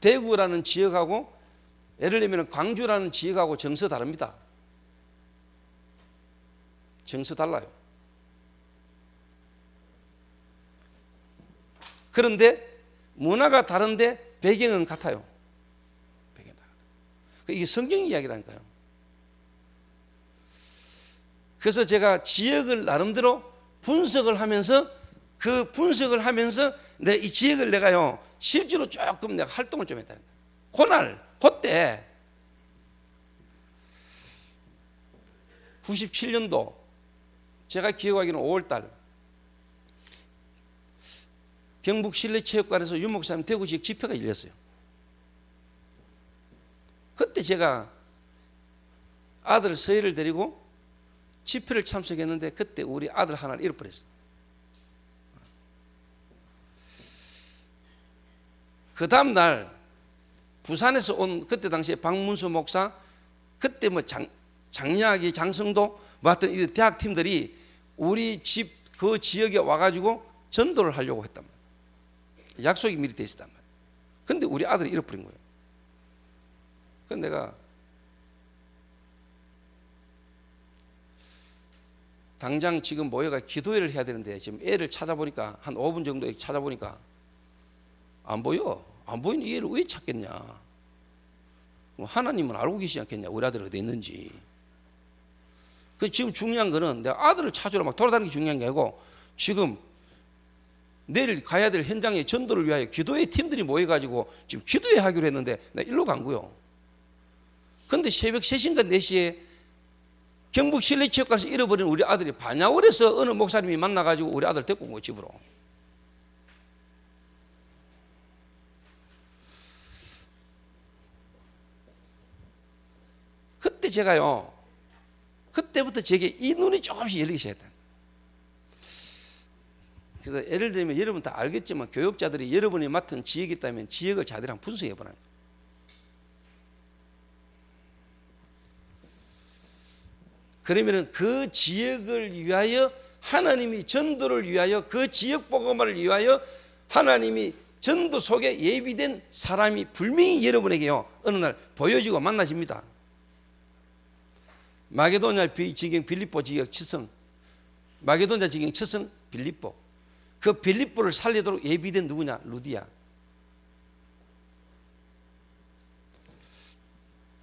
대구라는 지역하고 예를 들면 광주라는 지역하고 정서 다릅니다. 정서 달라요. 그런데 문화가 다른데 배경은 같아요. 배경은 같아요. 이게 성경 이야기라니까요. 그래서 제가 지역을 나름대로 분석을 하면서 내 이 지역을 내가요 실제로 조금 내가 활동을 좀 했다는 거예요. 그때 97년도 제가 기억하기로는 5월달 경북 실내체육관에서 윤 목사님 대구 지역 집회가 열렸어요. 그때 제가 아들 서희를 데리고 집회를 참석했는데 그때 우리 아들 하나를 잃어버렸어요. 그 다음 날 부산에서 온 그때 당시에 박문수 목사 그때 뭐 장야기 장성도 뭐 하여튼 이 대학 팀들이 우리 집 그 지역에 와가지고 전도를 하려고 했단 말이에요. 약속이 미리 돼 있었단 말이에요. 근데 우리 아들이 잃어버린 거예요. 그래서 내가 당장 지금 모여가 기도회를 해야 되는데 지금 애를 찾아보니까 한 5분 정도 찾아보니까 안 보여. 안 보이는 이 애를 왜 찾겠냐? 하나님은 알고 계시지 않겠냐? 우리 아들이 어디 있는지. 그 지금 중요한 거는 내가 아들을 찾으러 막 돌아다니는 게 중요한 게 아니고 지금 내일 가야 될 현장의 전도를 위하여 기도의 팀들이 모여가지고 지금 기도회 하기로 했는데 내가 일로 간 거요. 근데 새벽 3시인가 4시에 경북 실내체육관에서 잃어버린 우리 아들이 반야월에서 어느 목사님이 만나가지고 우리 아들 데리고 온 거예요, 집으로. 그때 제가요, 그때부터 제게 이 눈이 조금씩 열리기 시작했다. 그래서 예를 들면 여러분 다 알겠지만 교육자들이 여러분이 맡은 지역이 있다면 지역을 자들이 한번 분석해 보라는 거예요. 그러면은 그 지역을 위하여 하나님이 전도를 위하여 그 지역 복음화를 위하여 하나님이 전도 속에 예비된 사람이 분명히 여러분에게요 어느 날 보여지고 만나집니다. 마게도냐 지경 빌립보 지역 치성, 마게도냐 지경 치성 빌립보, 그 빌립보를 살리도록 예비된 누구냐? 루디아.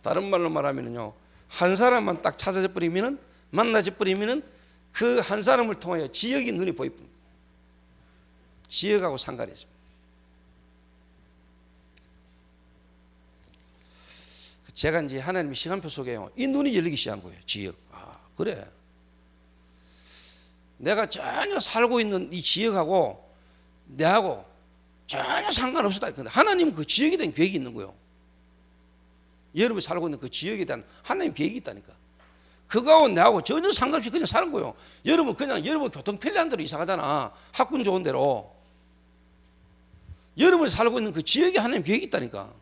다른 말로 말하면요, 한 사람만 딱 찾아져 버리면은, 만나져 버리면은 그 한 사람을 통하여 지역이 눈이 보입니다. 지역하고 상관이 있습니다. 제가 이제 하나님의 시간표 속에요, 이 눈이 열리기 시작한 거예요. 지역. 아, 그래. 내가 전혀 살고 있는 이 지역하고 내하고 전혀 상관없었다. 근데 하나님은 그 지역에 대한 계획이 있는 거예요. 여러분이 살고 있는 그 지역에 대한 하나님 계획이 있다니까. 그거하고 내하고 전혀 상관없이 그냥 사는 거예요. 여러분 그냥 여러분 교통 편리한 대로 이사 가잖아. 학군 좋은 대로. 여러분이 살고 있는 그 지역에 하나님 계획이 있다니까.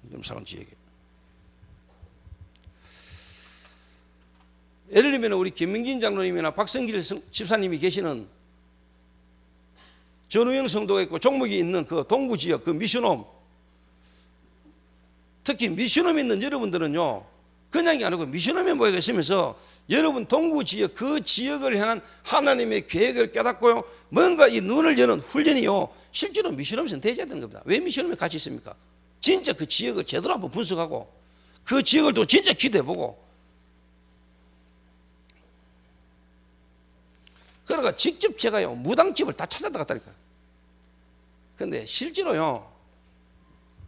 여러분 살고 지역에. 예를 들면 우리 김민긴 장로님이나 박성길 집사님이 계시는 전우영 성도가 있고 종목이 있는 그 동부 지역, 그 미션홈, 특히 미션홈에 있는 여러분들은요, 그냥이 아니고 미션홈에 모여 계시면서 여러분 동부 지역, 그 지역을 향한 하나님의 계획을 깨닫고요, 뭔가 이 눈을 여는 훈련이요, 실제로 미션홈에서는 되어야 되는 겁니다. 왜 미션홈에 같이 있습니까? 진짜 그 지역을 제대로 한번 분석하고 그 지역을 또 진짜 기도해보고, 그러니까 직접 제가요 무당집을 다 찾았다 갔다니까. 근데 실제로요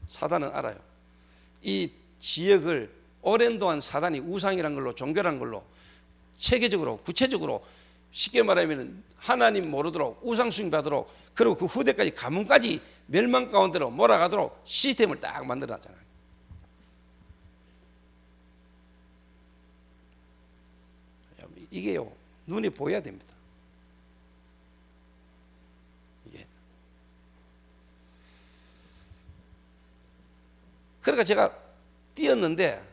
사단은 알아요. 이 지역을 오랜 동안 사단이 우상이란 걸로, 종교란 걸로 체계적으로 구체적으로 쉽게 말하면 하나님 모르도록 우상 숭배하도록, 그리고 그 후대까지 가문까지 멸망 가운데로 몰아가도록 시스템을 딱 만들어놨잖아요. 이게요 눈이 보여야 됩니다. 그러니까 제가 뛰었는데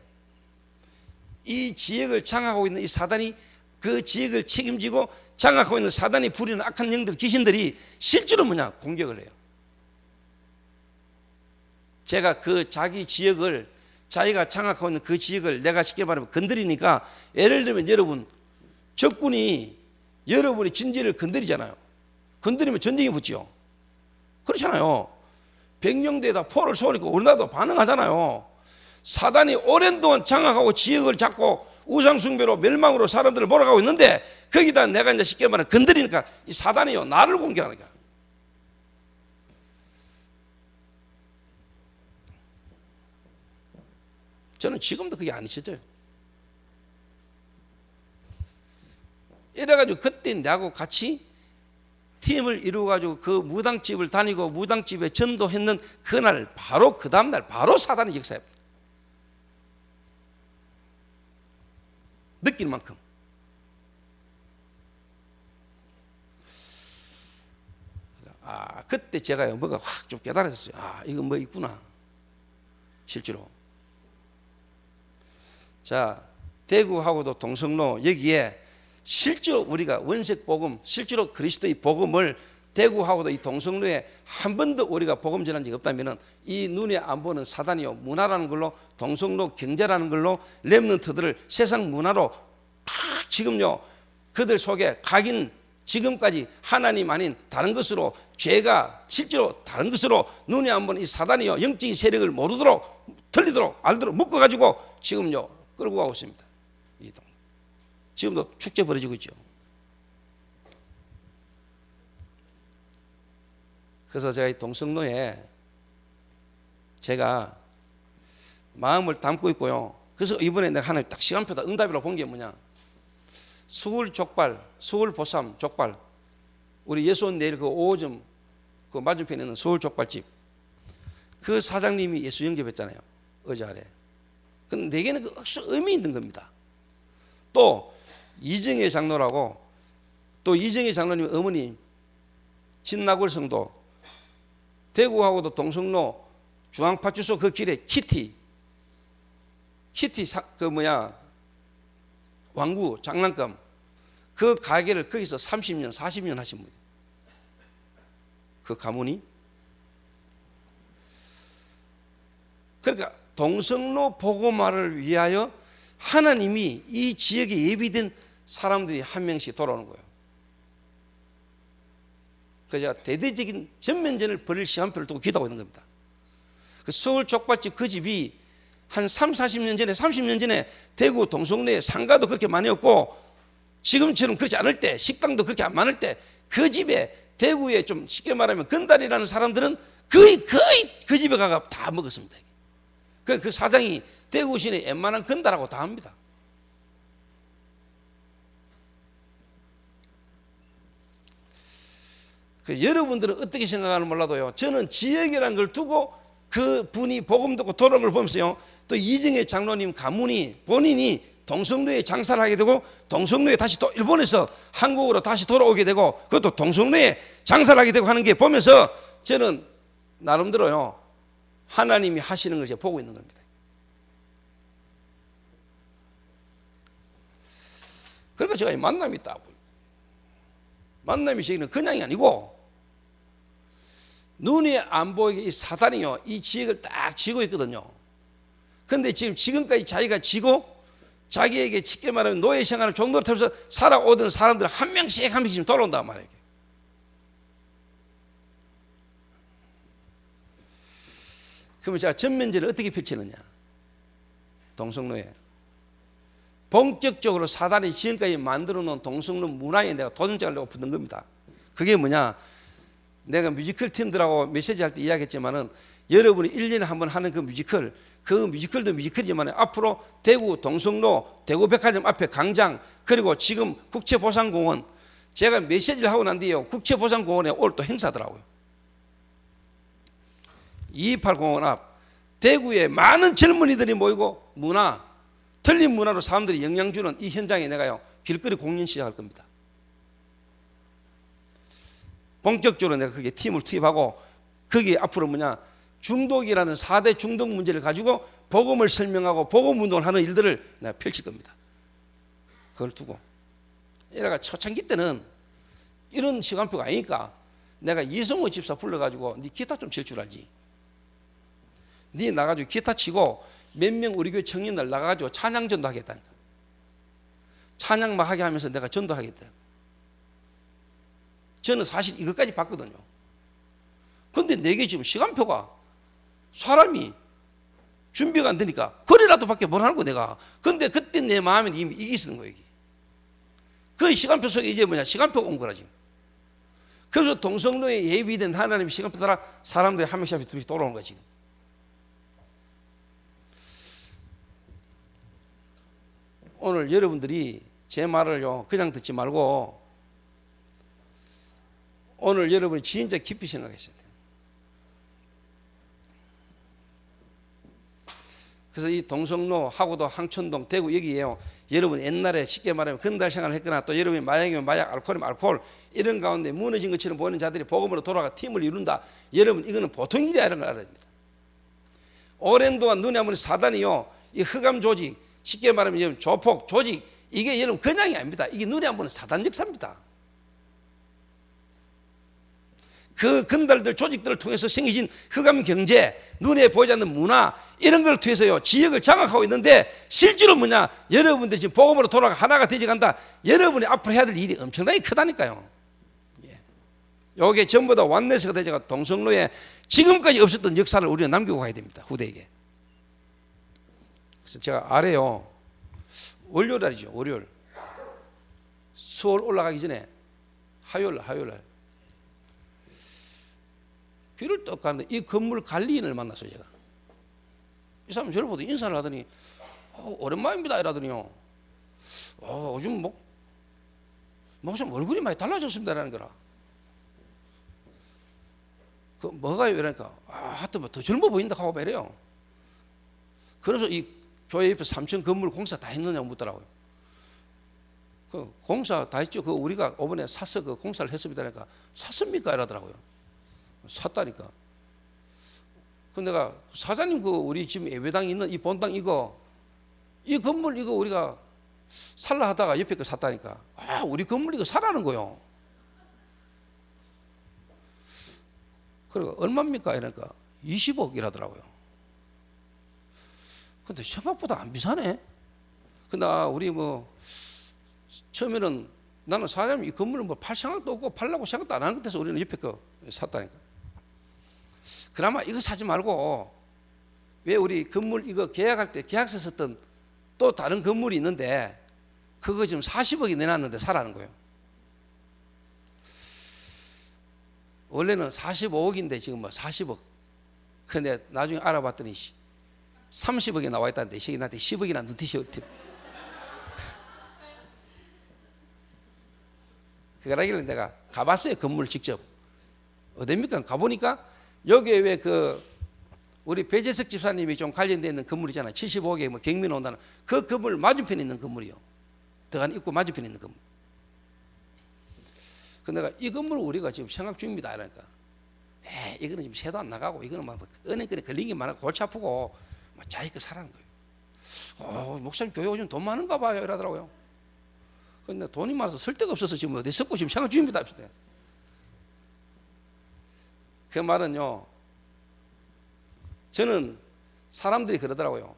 이 지역을 장악하고 있는 이 사단이, 그 지역을 책임지고 장악하고 있는 사단이 부리는 악한 영들, 귀신들이 실제로 뭐냐? 공격을 해요. 제가 그 자기 지역을, 자기가 장악하고 있는 그 지역을 내가 쉽게 말하면 건드리니까, 예를 들면 여러분 적군이 여러분의 진지를 건드리잖아요. 건드리면 전쟁이 붙죠. 그렇잖아요. 백령대에다 포를 쏘니까 우리나라도 반응하잖아요. 사단이 오랜 동안 장악하고 지역을 잡고 우상숭배로 멸망으로 사람들을 몰아가고 있는데, 거기다 내가 이제 쉽게 말하면 건드리니까 이 사단이요 나를 공격하는 거야. 저는 지금도 그게 안 잊혀져요. 이래가지고 그때 나하고 같이 팀을 이루어가지고 그 무당집을 다니고 무당집에 전도했는 그날 바로 그 다음날 바로 사단의 역사였다. 느낄 만큼. 아, 그때 제가요 뭐가 확 좀 깨달았어요. 아, 이거 뭐 있구나 실제로. 자, 대구하고도 동성로 여기에 실제로 우리가 원색 복음, 실제로 그리스도의 복음을 대구하고도 이 동성로에 한 번도 우리가 복음 전한 적이 없다면은 이 눈에 안 보는 사단이요 문화라는 걸로, 동성로 경제라는 걸로 렘넌트들을 세상 문화로 막 지금요 그들 속에 각인 지금까지 하나님 아닌 다른 것으로 죄가 실제로 다른 것으로 눈에 안 보는 이 사단이요 영적인 세력을 모르도록 틀리도록 알도록 묶어가지고 지금요 끌고 가고 있습니다. 지금도 축제 벌어지고 있죠. 그래서 제가 이 동성로에 제가 마음을 담고 있고요. 그래서 이번에 내가 하나님 딱 시간표다 응답이라고 본 게 뭐냐, 수울 족발, 수울 보쌈 족발, 우리 예수원 내일 그 5호점 그 맞은편에 있는 수울 족발집, 그 사장님이 예수 영접했잖아요, 의자 아래. 근데 내게는 그 의미 있는 겁니다. 또 이정혜 장로라고, 또 이정혜 장로님 어머니 진나골 성도, 대구하고도 동성로 중앙파출소 그 길에 키티 그 뭐야 왕구 장난감 그 가게를 거기서 30년 40년 하신 분이에요. 그 가문이. 그러니까 동성로 복음화를 위하여 하나님이 이 지역에 예비된 사람들이 한 명씩 돌아오는 거예요. 그래서 제가 대대적인 전면전을 벌일 시간표를 두고 기도하고 있는 겁니다. 그 서울 족발집 그 집이 한 30년 전에 30년 전에 대구 동성로에 상가도 그렇게 많이 없고 지금처럼 그렇지 않을 때, 식당도 그렇게 안 많을 때, 그 집에 대구에 좀 쉽게 말하면 건달이라는 사람들은 거의 그 집에 가가 다 먹었습니다. 그 사장이 대구 시내 웬만한 건달하고 다 합니다. 여러분들은 어떻게 생각하는 몰라도요, 저는 지역이라는 걸 두고 그 분이 복음 듣고 돌아온 걸 보면서요, 또 이정혜 장로님 가문이 본인이 동성로에 장사를 하게 되고 동성로에 다시 또 일본에서 한국으로 다시 돌아오게 되고 그것도 동성로에 장사를 하게 되고 하는 게 보면서 저는 나름대로요 하나님이 하시는 걸 제가 보고 있는 겁니다. 그러니까 제가 이 만남이 있다고. 만남이 저기는 그냥이 아니고 눈에 안 보이게 이 사단이요 이 지역을 딱 쥐고 있거든요. 그런데 지금까지 자기가 쥐고 자기에게 쉽게 말하면 노예 생활을 종로를 타면서 살아오던 사람들 한 명씩 지금 돌아온단 말이에요. 그러면 제가 전면제를 어떻게 펼치느냐, 동성로에 본격적으로 사단이 지금까지 만들어 놓은 동성로 문화에 내가 도전장을 붙는 겁니다. 그게 뭐냐, 내가 뮤지컬 팀들하고 메시지 할 때 이야기했지만은 여러분이 1년에 한 번 하는 그 뮤지컬도 뮤지컬이지만 앞으로 대구 동성로 대구 백화점 앞에 광장, 그리고 지금 국채보상공원, 제가 메시지를 하고 난 뒤에요 국채보상공원에 오늘 또 행사더라고요. 228공원 앞 대구에 많은 젊은이들이 모이고 틀린 문화로 사람들이 영향 주는 이 현장에 내가요 길거리 공연 시작할 겁니다. 본격적으로 내가 거기에 팀을 투입하고 거기에 앞으로 뭐냐, 중독이라는 4대 중독 문제를 가지고 복음을 설명하고 복음 운동을 하는 일들을 내가 펼칠 겁니다. 그걸 두고 이래가 초창기 때는 이런 시간표가 아니니까 내가 이성호 집사 불러가지고 네 기타 좀 칠 줄 알지, 네 나가지고 기타 치고 몇 명 우리 교회 청년들 나가가지고 찬양 전도하겠다니까. 찬양 막 하게 하면서 내가 전도하겠다. 저는 사실 이것까지 봤거든요. 근데 내게 지금 시간표가 사람이 준비가 안 되니까 그래라도 밖에 뭘 하는 거 내가. 근데 그때 내 마음에 이미 이게 있는 거예요. 그 시간표 속에 이제 뭐냐, 시간표가 온 거라 지금. 그래서 동성로에 예비된 하나님의 시간표 따라 사람들이 한 명씩 두 명씩 돌아오는 거야 지금. 오늘 여러분들이 제 말을요 그냥 듣지 말고 오늘 여러분이 진짜 깊이 생각하셔야 돼요. 그래서 이 동성로 하고도 항천동 대구 여기에요. 여러분 옛날에 쉽게 말하면 건달 생활을 했거나 또 여러분이 마약이면 마약, 알코올이면 알코올 이런 가운데 무너진 것처럼 보이는 자들이 복음으로 돌아가 팀을 이룬다. 여러분 이거는 보통 일이 아니라는 걸 알아야 됩니다. 오랜 동안 눈에 안 보이는 사단이요 이 흑암 조직, 쉽게 말하면 조폭 조직, 이게 여러분 그냥이 아닙니다. 이게 눈에 안 보이는 사단 역사입니다. 그 건달들 조직들을 통해서 생기진 흑암 경제, 눈에 보이지 않는 문화 이런 걸 통해서요 지역을 장악하고 있는데 실제로 뭐냐, 여러분들이 지금 복음으로 돌아가 하나가 되어간다. 여러분이 앞으로 해야 될 일이 엄청나게 크다니까요. 요게 전부 다 완내세가 되자가 동성로에 지금까지 없었던 역사를 우리가 남기고 가야 됩니다. 후대에게. 그래서 제가 아래요. 월요일날이죠. 월요일. 서울 올라가기 전에 화요일날 길을 떡 가는데 이 건물 관리인을 만났어요. 제가. 이 사람 저를 보고 인사를 하더니 오랜만입니다 이러더니요. 요즘 목사님 얼굴이 많이 달라졌습니다 라는 거라. 그 뭐가요? 이러니까 하여튼 뭐 더 젊어 보인다 하고 이래요. 그래서 이 교회 옆에 3층 건물 공사 다 했느냐고 묻더라고요. 그 공사 다 했죠. 그 우리가 이번에 사서 그 공사를 했습니다. 그러니까 샀습니까? 이러더라고요. 샀다니까. 그 내가 사장님 그 우리 지금 예배당에 있는 이 본당 이 건물 이거 우리가 살라 하다가 옆에 거 샀다니까. 우리 건물 이거 사라는 거요. 그리고 얼마입니까? 이러니까 20억이라더라고요. 근데 생각보다 안 비싸네. 근데 우리 처음에는 나는 사장님 이 건물을 팔 생각도 없고 팔라고 생각도 안 하는 것 같아서 우리는 옆에 거 샀다니까. 그나마 이거 사지 말고 왜 우리 건물 이거 계약할 때 계약서 썼던 또 다른 건물이 있는데 그거 지금 40억이 내놨는데 사라는 거예요. 원래는 45억인데 지금 40억. 근데 나중에 알아봤더니 30억이 나와 있다는데 이 나한테 10억이나 눈티셔. 그러길래 내가 가봤어요. 건물 직접. 어딥니까? 가보니까 여기에 왜 우리 배재석 집사님이 좀 관련되어 있는 건물 있잖아요. 75억에 경민 온다는 그 건물 맞은편에 있는 건물이요. 들어가는 입구 맞은편에 있는 건물. 그 내가 이 건물 우리가 지금 생각 중입니다. 이러니까 이거는 지금 새도 안 나가고 이거는 은행권에 걸린 게 많아 골치 아프고 자기 거 사라는 거예요. 목사님 교회 요즘 돈 많은가 봐요. 이러더라고요. 근데 돈이 많아서 쓸 데가 없어서 지금 어디 썼고 지금 생각 중입니다. 그 말은요. 저는 사람들이 그러더라고요.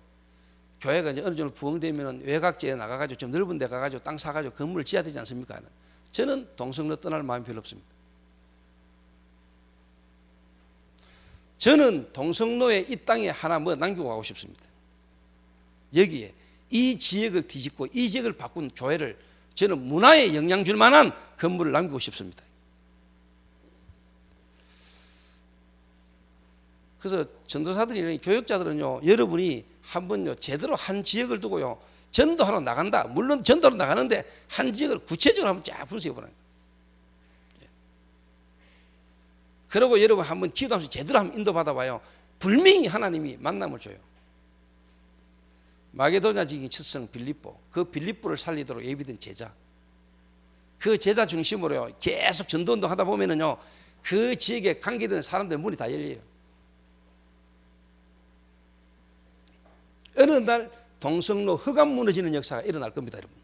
교회가 이제 어느 정도 부흥되면 외곽지에 나가가지고 좀 넓은 데 가가지고 땅 사가지고 건물을 지어야 되지 않습니까? 저는 동성로 떠날 마음이 별로 없습니다. 저는 동성로에 이 땅에 하나 남기고 가고 싶습니다. 여기에 이 지역을 뒤집고 이 지역을 바꾼 교회를 저는 문화에 영향 줄 만한 건물을 남기고 싶습니다. 그래서 전도사들이 교역자들은요, 여러분이 한번요 제대로 한 지역을 두고요 전도하러 나간다. 물론 전도하러 나가는데 한 지역을 구체적으로 한번 쫙 분석해 보라는 거예요. 그리고 여러분 한번 기도하면서 제대로 한번 인도받아 봐요. 분명히 하나님이 만남을 줘요. 마게도냐 지기 첫성 빌립보, 그 빌립보를 살리도록 예비된 제자, 그 제자 중심으로요 계속 전도운동 하다 보면은요 그 지역에 관계되는 사람들 문이 다 열려요. 어느 날 동성로 흑암 무너지는 역사가 일어날 겁니다, 여러분.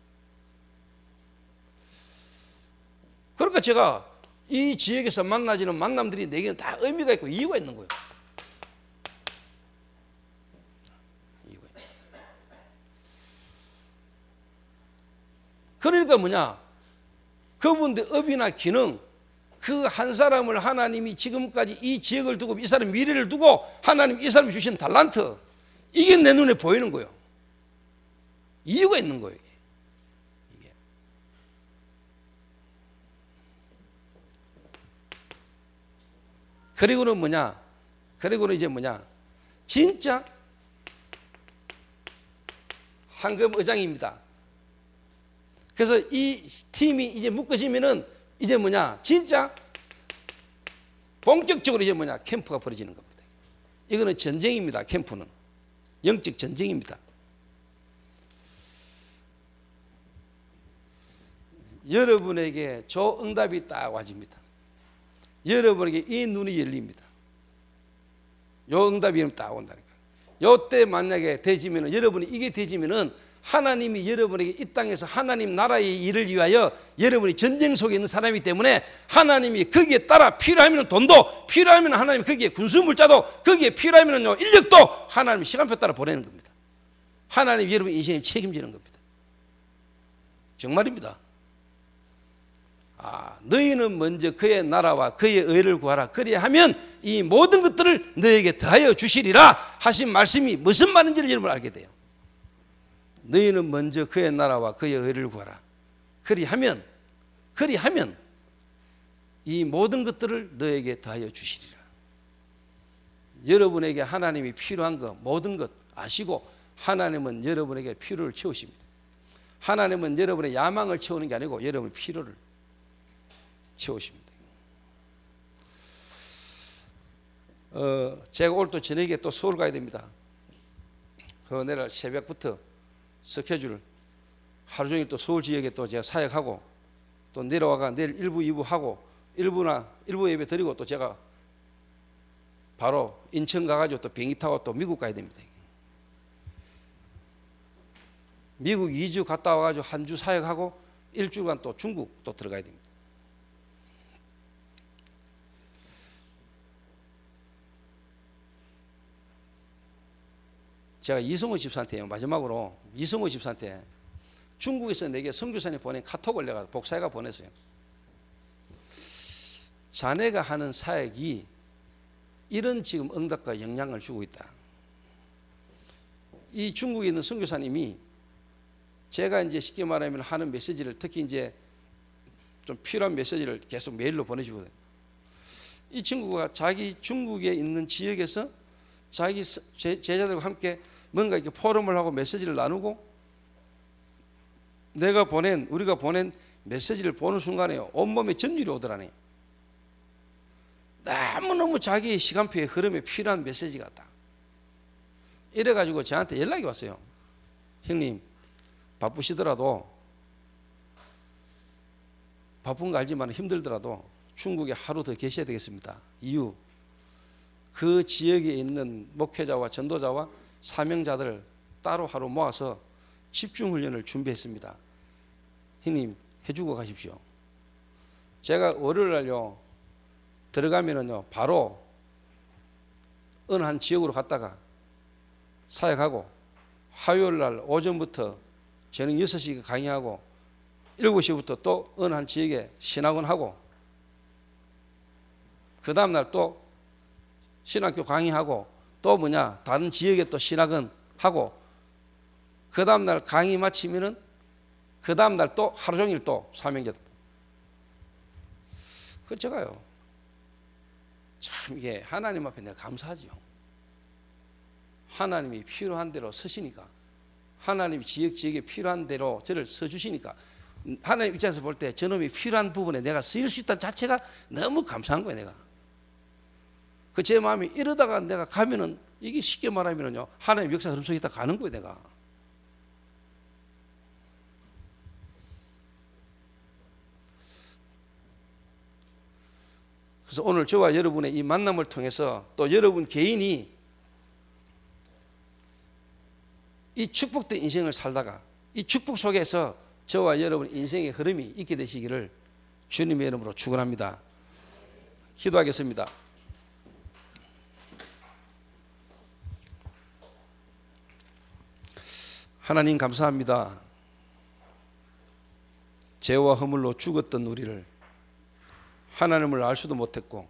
그러니까 제가 이 지역에서 만나지는 만남들이 내게는 다 의미가 있고 이유가 있는 거예요. 그러니까 뭐냐, 그분들 업이나 기능, 그 한 사람을 하나님이 지금까지 이 지역을 두고 이 사람 미래를 두고 하나님 이 사람이 주신 달란트, 이게 내 눈에 보이는 거예요. 이유가 있는 거예요. 이게. 그리고는 뭐냐? 그리고는 이제 뭐냐? 진짜 황금 의장입니다. 그래서 이 팀이 이제 묶어지면은 이제 뭐냐? 진짜 본격적으로 이제 뭐냐? 캠프가 벌어지는 겁니다. 이거는 전쟁입니다. 캠프는 영적 전쟁입니다. 여러분에게 저 응답이 딱 와집니다. 여러분에게 이 눈이 열립니다. 요 응답이 딱 온다니까. 요때 만약에 되지면은, 여러분이 이게 되지면은 하나님이 여러분에게 이 땅에서 하나님 나라의 일을 위하여 여러분이 전쟁 속에 있는 사람이기 때문에 하나님이 거기에 따라 필요하면 돈도, 필요하면 하나님이 거기에 군수물자도, 거기에 필요하면요 인력도 하나님이 시간표 따라 보내는 겁니다. 하나님이 여러분 인생을 책임지는 겁니다. 정말입니다. 너희는 먼저 그의 나라와 그의 의를 구하라. 그리하면 이 모든 것들을 너에게 더하여 주시리라 하신 말씀이 무슨 말인지를 여러분 알게 돼요. 너희는 먼저 그의 나라와 그의 의를 구하라. 그리하면 이 모든 것들을 너에게 더하여 주시리라. 여러분에게 하나님이 필요한 것, 모든 것 아시고 하나님은 여러분에게 필요를 채우십니다. 하나님은 여러분의 야망을 채우는 게 아니고 여러분의 필요를 채우십니다. 제가 오늘 또 저녁에 또 서울 가야 됩니다. 내일 새벽부터 스케줄 하루 종일 또 서울 지역에 또 제가 사역하고 또 내려와가 내일 1부, 2부 하고 1부 예배 드리고 또 제가 바로 인천 가가지고 또 비행기 타고 또 미국 가야 됩니다. 미국 2주 갔다 와가지고 한 주 사역하고 일주일간 또 중국 또 들어가야 됩니다. 제가 이성호 집사한테 마지막으로 이성호 집사한테 중국에서 내게 선교사님 보낸 카톡을 내가 복사해가 보냈어요. 자네가 하는 사역이 이런 지금 응답과 영향을 주고 있다. 이 중국에 있는 선교사님이 제가 이제 쉽게 말하면 하는 메시지를 특히 이제 좀 필요한 메시지를 계속 메일로 보내주거든요. 이 친구가 자기 중국에 있는 지역에서 자기 제자들과 함께 뭔가 이렇게 포럼을 하고 메시지를 나누고 우리가 보낸 메시지를 보는 순간에 온몸에 전율이 오더라네요. 너무너무 자기의 시간표의 흐름에 필요한 메시지 같다. 이래가지고 저한테 연락이 왔어요. 형님, 바쁘시더라도 바쁜 거 알지만 힘들더라도 중국에 하루 더 계셔야 되겠습니다. 이유, 그 지역에 있는 목회자와 전도자와 사명자들 따로 하루 모아서 집중훈련을 준비했습니다. 형님 해주고 가십시오. 제가 월요일 날요 들어가면은요 바로 어느 한 지역으로 갔다가 사역하고 화요일 날 오전부터 저녁 6시에 강의하고 7시부터 또 어느 한 지역에 신학원 하고 그 다음날 또 신학교 강의하고 또 다른 지역에 또 신학원 하고 그 다음날 강의 마치면은 그 다음날 또 하루 종일 또 사명자. 그 제가요 참 이게 하나님 앞에 내가 감사하지요. 하나님이 필요한 대로 서시니까, 하나님이 지역에 필요한 대로 저를 서주시니까, 하나님 입장에서 볼 때 저놈이 필요한 부분에 내가 쓰일 수 있다는 자체가 너무 감사한 거예요. 내가 그 제 마음이 이러다가 내가 가면은 이게 쉽게 말하면은요 하나님 역사 흐름 속에 다 가는 거예요. 내가 그래서 오늘 저와 여러분의 이 만남을 통해서 또 여러분 개인이 이 축복된 인생을 살다가 이 축복 속에서 저와 여러분 인생의 흐름이 있게 되시기를 주님의 이름으로 축원합니다. 기도하겠습니다. 하나님 감사합니다. 죄와 허물로 죽었던 우리를 하나님을 알 수도 못했고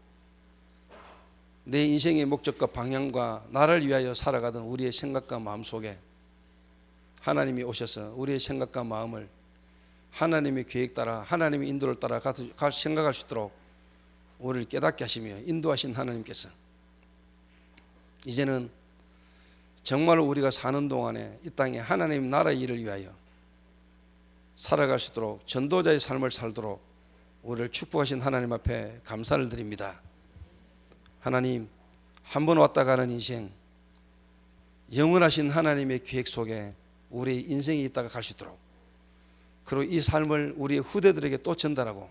내 인생의 목적과 방향과 나를 위하여 살아가던 우리의 생각과 마음 속에 하나님이 오셔서 우리의 생각과 마음을 하나님의 계획 따라 하나님의 인도를 따라 생각할 수 있도록 우리를 깨닫게 하시며 인도하신 하나님께서 이제는 정말 우리가 사는 동안에 이 땅에 하나님 나라의 일을 위하여 살아갈 수 있도록 전도자의 삶을 살도록 우리를 축복하신 하나님 앞에 감사를 드립니다. 하나님, 한 번 왔다 가는 인생, 영원하신 하나님의 계획 속에 우리의 인생이 있다가 갈 수 있도록, 그리고 이 삶을 우리의 후대들에게 또 전달하고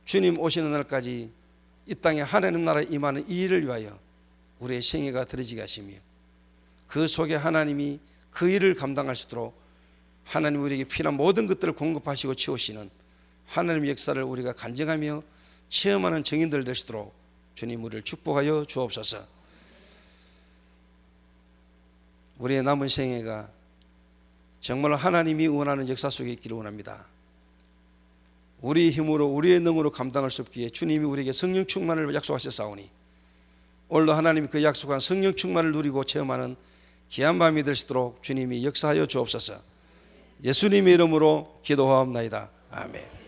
주님 오시는 날까지 이 땅에 하나님 나라에 임하는 이 일을 위하여 우리의 생애가 드려지게 하시며 그 속에 하나님이 그 일을 감당할 수 있도록 하나님 우리에게 필요한 모든 것들을 공급하시고 채우시는 하나님의 역사를 우리가 간증하며 체험하는 증인들 될 수 있도록 주님 우리를 축복하여 주옵소서. 우리의 남은 생애가 정말 하나님이 원하는 역사 속에 있기를 원합니다. 우리 힘으로 우리의 능으로 감당할 수 없기에 주님이 우리에게 성령 충만을 약속하셨사오니 오늘도 하나님이 그 약속한 성령 충만을 누리고 체험하는 귀한 밤이 될 수 있도록 주님이 역사하여 주옵소서. 예수님의 이름으로 기도하옵나이다. 아멘.